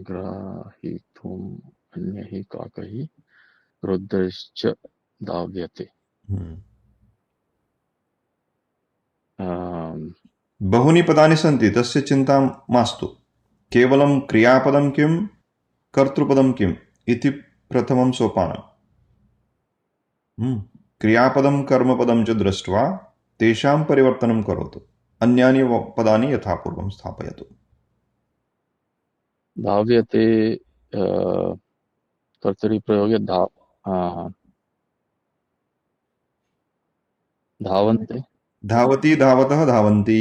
ग्राहीतुम् अन्यैः काकैः रुद्रश्च धाव्यते बहूनि पदानि सन्ति तस्य चिन्ता मास्तु केवलं क्रियापदं किं कर्तृपदं किम् इति प्रथमं सोपानम् क्रियापदं कर्मपदं च दृष्ट्वा तेषां परिवर्तनं करोतु अन्यानि पदानि यथापूर्वं स्थापयतु धाव्यते कर्तरिप्रयोगे धावन्ते धावति धावतः धावन्ति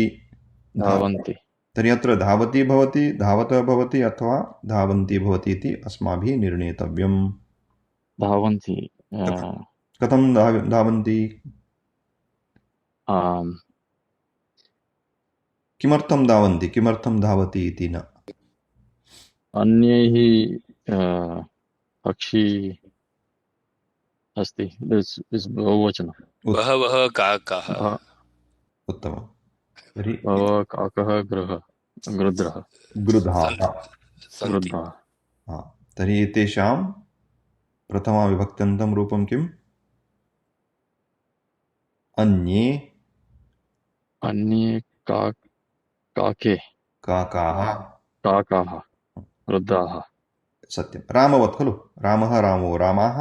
धावन्ति तर्हि अत्र धावति भवति धावतः भवति अथवा धावन्ति भवति इति अस्माभिः निर्णेतव्यम् धावन्ति कथं धावन्ति किमर्थं धावन्ति किमर्थं धावति इति न अन्यैः पक्षी अस्ति बहुवचनं बहवः काकाः उत्तमं तर्हि बहवः काकः गृध्रः सन्ति तर्हि एतेषां प्रथमाविभक्त्यन्तं रूपं किम् अन्ये काके काकाः वृद्धाः सत्यं रामवत् खलु रामः रामो रामाः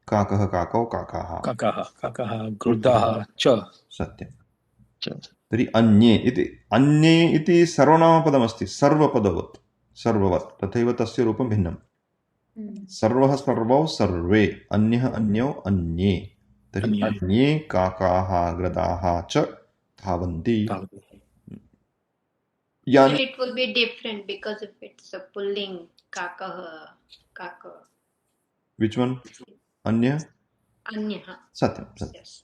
काकः काकौ काकाः काकः गृद्धाः च सत्यं तर्हि अन्ये इति सर्वनामपदमस्ति सर्ववत् तथैव तस्य रूपं भिन्नं सर्वः सर्वौ सर्वे अन्यः अन्यौ अन्ये तर्हि अन्ये काकाः गृधाः च धावन्ति But it will be different because if it's a pulling kaka. Which one? Anya? Anya. Satyam. Yes.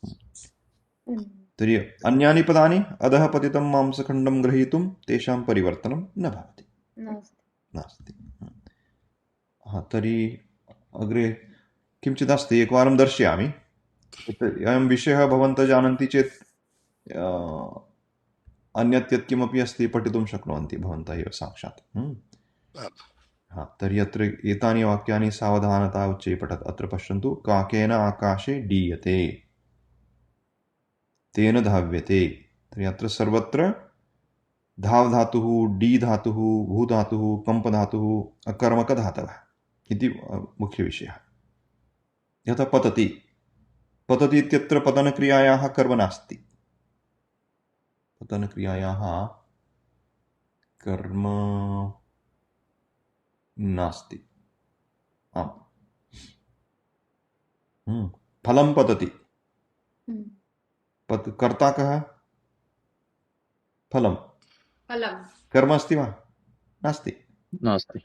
तर्हि अन्यानि पदानि अधः पतितं मांसखण्डं ग्रहीतुं तेषां परिवर्तनं न भवति, नास्ति। तर्हि अग्रे किञ्चिदस्ति, एकवारं दर्शयामि। अयं विषयः भवन्तः जानन्ति चेत् अन्यत् यत्किमपि अस्ति पठितुं शक्नुवन्ति भवन्तः एव साक्षात्। तर्हि अत्र एतानि वाक्यानि सावधानता उच्चैः पठत्। अत्र पश्यन्तु, काकेन आकाशे डीयते, तेन धाव्यते। तर्हि अत्र सर्वत्र धाव् धातुः, डी धातुः, भू धातुः, कम्प धातुः, अकर्मकधातवः इति मुख्यविषयः। यथा पतति, पतति इत्यत्र पतनक्रियायाः कर्म नास्ति, पतनक्रियायाः कर्म नास्ति। आम्। फलं पतति, कर्ता कः? फलं कर्म अस्ति वा? नास्ति, नास्ति।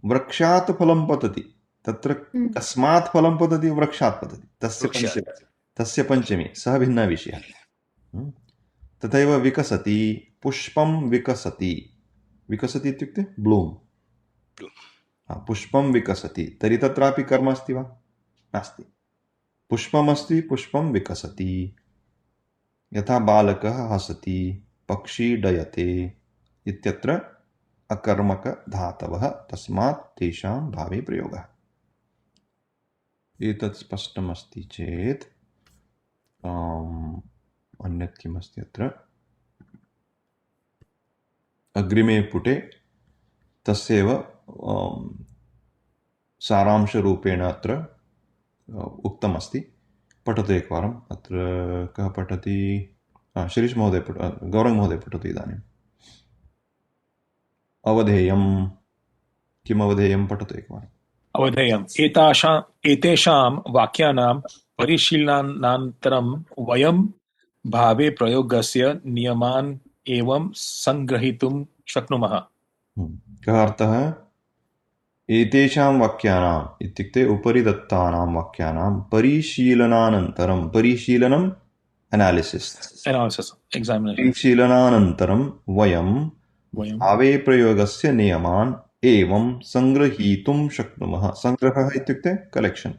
वृक्षात् फलं पतति, तत्र कस्मात् फलं पतति? वृक्षात् पतति, तस्य पंचमी, सः भिन्नः विषयः। तथैव विकसति, पुष्पं विकसति, विकसति इत्युक्ते ब्लूम्, पुष्पं विकसति, तर्हि तत्रापि कर्म अस्ति वा? नास्ति, पुष्पमस्ति, पुष्पं विकसति। यथा बालकः हसति, पक्षी डयते इत्यत्र अकर्मकधातवः, तस्मात् तेषां भावे प्रयोगः। एतत् स्पष्टमस्ति चेत् अन्यत् किमस्ति अत्र अग्रिमे पुटे तस्यैव सारांशरूपेण अत्र उक्तमस्ति। पठतु एकवारम्। अत्र कः पठति? शिरीष महोदय, गौरंग महोदय पठतु इदानीम्। अवधेयं, किम् अवधेयं? पठतु एकवारम्। अवधेयम्, एतेषां वाक्यानां परिशीलनानन्तरं वयं भावे प्रयोगस्य नियमान् एवं सङ्ग्रहीतुं शक्नुमः। कः अर्थः? एतेषां वाक्यानाम् इत्युक्ते उपरि दत्तानां वाक्यानां परिशीलनानन्तरं, परिशीलनम् एनालिसिस्, एग्जामिनेशन्, परिशीलनानन्तरं वयं भावे प्रयोगस्य नियमान् एवं सङ्ग्रहीतुं शक्नुमः। सङ्ग्रहः इत्युक्ते कलेक्शन्,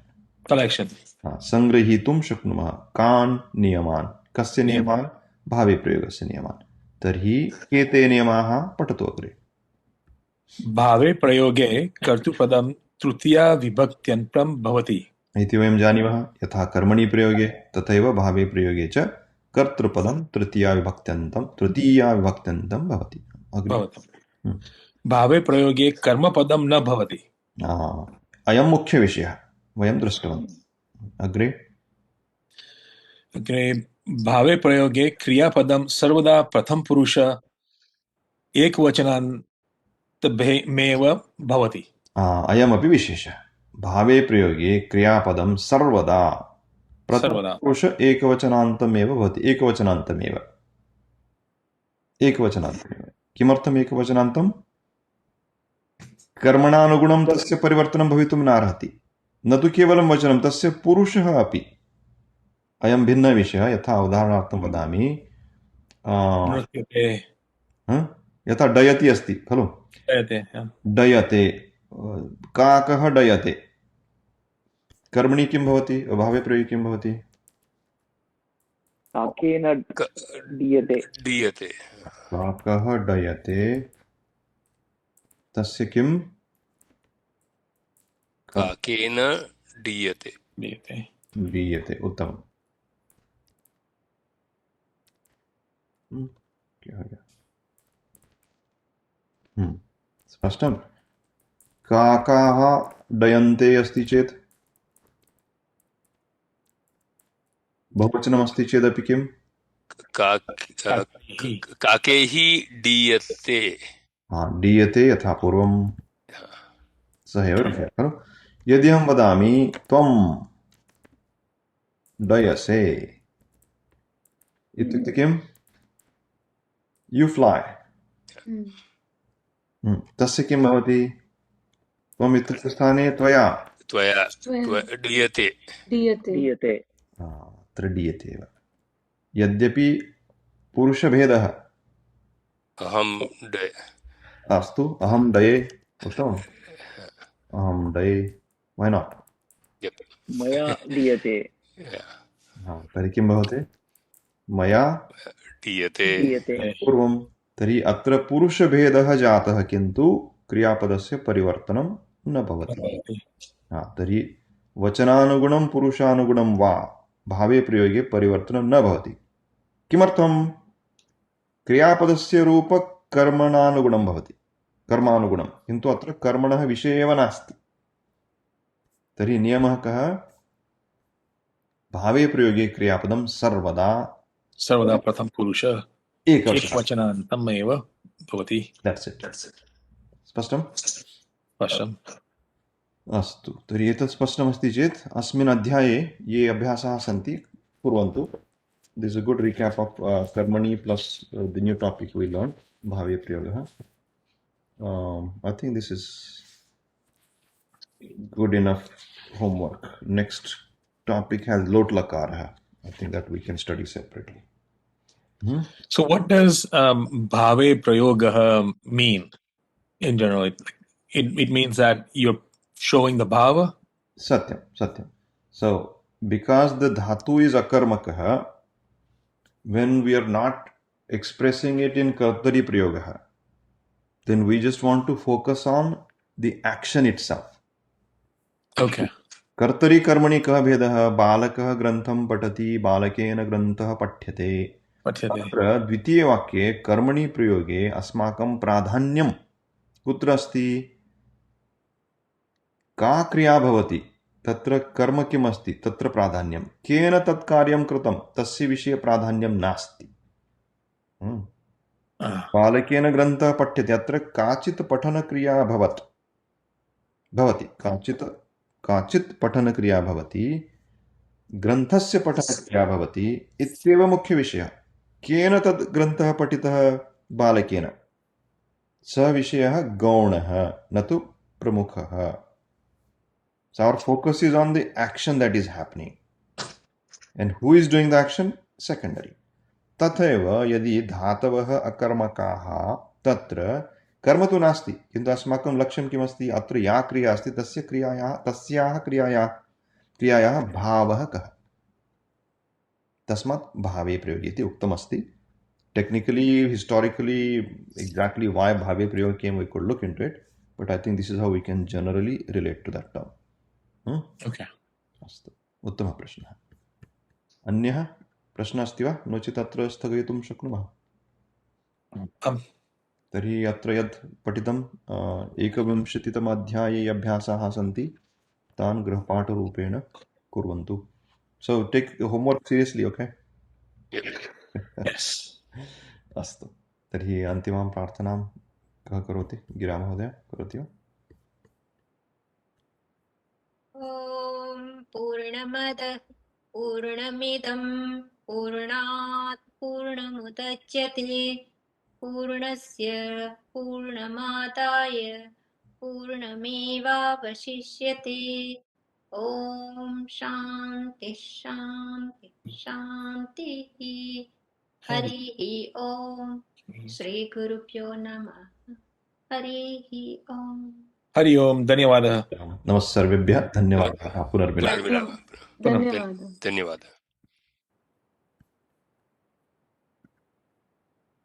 सङ्ग्रहीतुं शक्नुमः। कान् नियमान्? कस्य नियमान्? भावे प्रयोगस्य नियमान्। तर्हि एते नियमाः पठतु अग्रे। भावे प्रयोगे कर्तृपदं तृतीया विभक्त्यन्तं भवति इति वयं जानीमः। यथा कर्मणि प्रयोगे तथैव भावे प्रयोगे च कर्तृपदं तृतीया विभक्त्यन्तं भवति। भावे प्रयोगे कर्मपदं न भवति। अयं मुख्यविषयः, वयं दृष्टवन्तः। अग्रे भावे प्रयोगे क्रियापदं सर्वदा प्रथम पुरुष एकवचनान्तमेव भवति। अयमपि विशेषः। भावे प्रयोगे क्रियापदं सर्वदा प्रथम पुरुष एकवचनान्तमेव भवति। एकवचनान्तमेव। किमर्थम् एकवचनान्तं? कर्मणानुगुणं तस्य परिवर्तनं भवितुं नार्हति। न तु केवलं वचनं, तस्य पुरुषः अपि। अयं भिन्नः विषयः। यथा उदाहरणार्थं वदामि, यथा डयति अस्ति खलु, डयते, काकः डयते, कर्मणि किं भवति? भावे प्रयोगे किं भवति? काकेन डीयते। काकः डयते, तस्य किं? काकेन डीयते। डीयते, उत्तमम्। क्या हो गया? स्पष्टं? काकाः डयन्ते अस्ति चेत्, बहुवचनमस्ति चेदपि किम्? काकैः डीयते। डीयते यथा पूर्वं सः एव विषयः खलु। यदि अहं वदामि त्वं डयसे इत्युक्ते किम्? यु फ्लै। तस्य किं भवति? त्वम् इत्यस्य स्थाने त्वया डीयते। अत्र दीयते एव। यद्यपि पुरुषभेदः अहं डय अस्तु, अहं दये उत्तमम्, अहं दये, वै नाट्? Yep. मया दीयते Yeah. तर्हि किं भवति? मया दीयते दीयते पूर्वं। तर्हि अत्र पुरुषभेदः जातः किन्तु क्रियापदस्य परिवर्तनं न भवति। तर्हि वचनानुगुणं पुरुषानुगुणं वा भावे प्रयोगे परिवर्तनं न भवति। किमर्थं? क्रियापदस्य रूपकर्मणानुगुणं भवति, कर्मानुगुणं, किन्तु अत्र कर्मणः विषये एव नास्ति। तर्हि नियमः कः? भावे प्रयोगे क्रियापदं सर्वदा प्रथम पुरुष एकवचनान्तम् एव भवति। That's it. स्पष्टं? स्पष्टम्। अस्तु, तर्हि एतत् स्पष्टमस्ति चेत् अस्मिन् अध्याये ये अभ्यासाः सन्ति कुर्वन्तु। This is a good recap of Karmani plus the new topic we learned, Bhave Prayoga. I think this is good enough homework. Next topic has Lot Lakara. I think that we can study separately. So what does bhave prayoga mean in general? It means that you're showing the bhava? Satyam. So, because the dhatu is akarmakah, when we are not expressing it in kartari prayoga, then we just want to focus on the action itself. Okay. कर्तरि कर्मणि कः भेदः? बालकः ग्रन्थं पठति, बालकेन ग्रन्थः पठ्यते। अत्र द्वितीयवाक्ये कर्मणि प्रयोगे अस्माकं प्राधान्यं कुत्र अस्ति? का क्रिया भवति तत्र कर्म किम् अस्ति? तत्र प्राधान्यं। केन तत् कार्यं कृतं तस्य विषये प्राधान्यं नास्ति। बालकेन ग्रन्थः पठ्यते, अत्र काचित् पठनक्रिया भवति, काचित् पठनक्रिया भवति, ग्रन्थस्य पठनक्रिया भवति इत्येव मुख्यविषयः। केन तद् ग्रन्थः पठितः? बालकेन। सः विषयः गौणः, न तु प्रमुखः। So our focus is on the action that is happening. And who is doing the action? Secondary. तथैव यदि धातवः अकर्मकाः, तत्र कर्म तु नास्ति, किन्तु अस्माकं लक्ष्यं किमस्ति? अत्र या क्रिया अस्ति तस्याः क्रियायाः भावः कः? तस्मात् भावे प्रयोगे इति उक्तमस्ति. Technically, historically, exactly why bhave prayoga came, we could look into it, but I think this is how we can generally relate to that term. Okay. अस्तु, उत्तमः प्रश्नः। अन्यः प्रश्नः अस्ति वा? नो चेत् अत्र स्थगयितुं शक्नुमः। तर्हि अत्र यत् पठितं 21तम अध्याये अभ्यासाः सन्ति, तान् गृहपाठरूपेण कुर्वन्तु। So take homework seriously, okay? Yes. अस्तु, तर्हि अन्तिमां प्रार्थनां कः करोति? गिरा महोदय करोति वा? ॐ पूर्णमदः पूर्णमिदं पूर्णात् पूर्णमुदच्यते पूर्णस्य पूर्णमादाय पूर्णमेवावशिष्यते। ॐ शान्ति शान्ति शान्तिः। हरिः ॐ। श्रीगुरुभ्यो नमः। हरिः ॐ। हरि ओम, धन्यवादः। नमः सर्वेभ्यः, धन्यवादः। पुनर्मिलामः। धन्यवादः। धन्यवादः।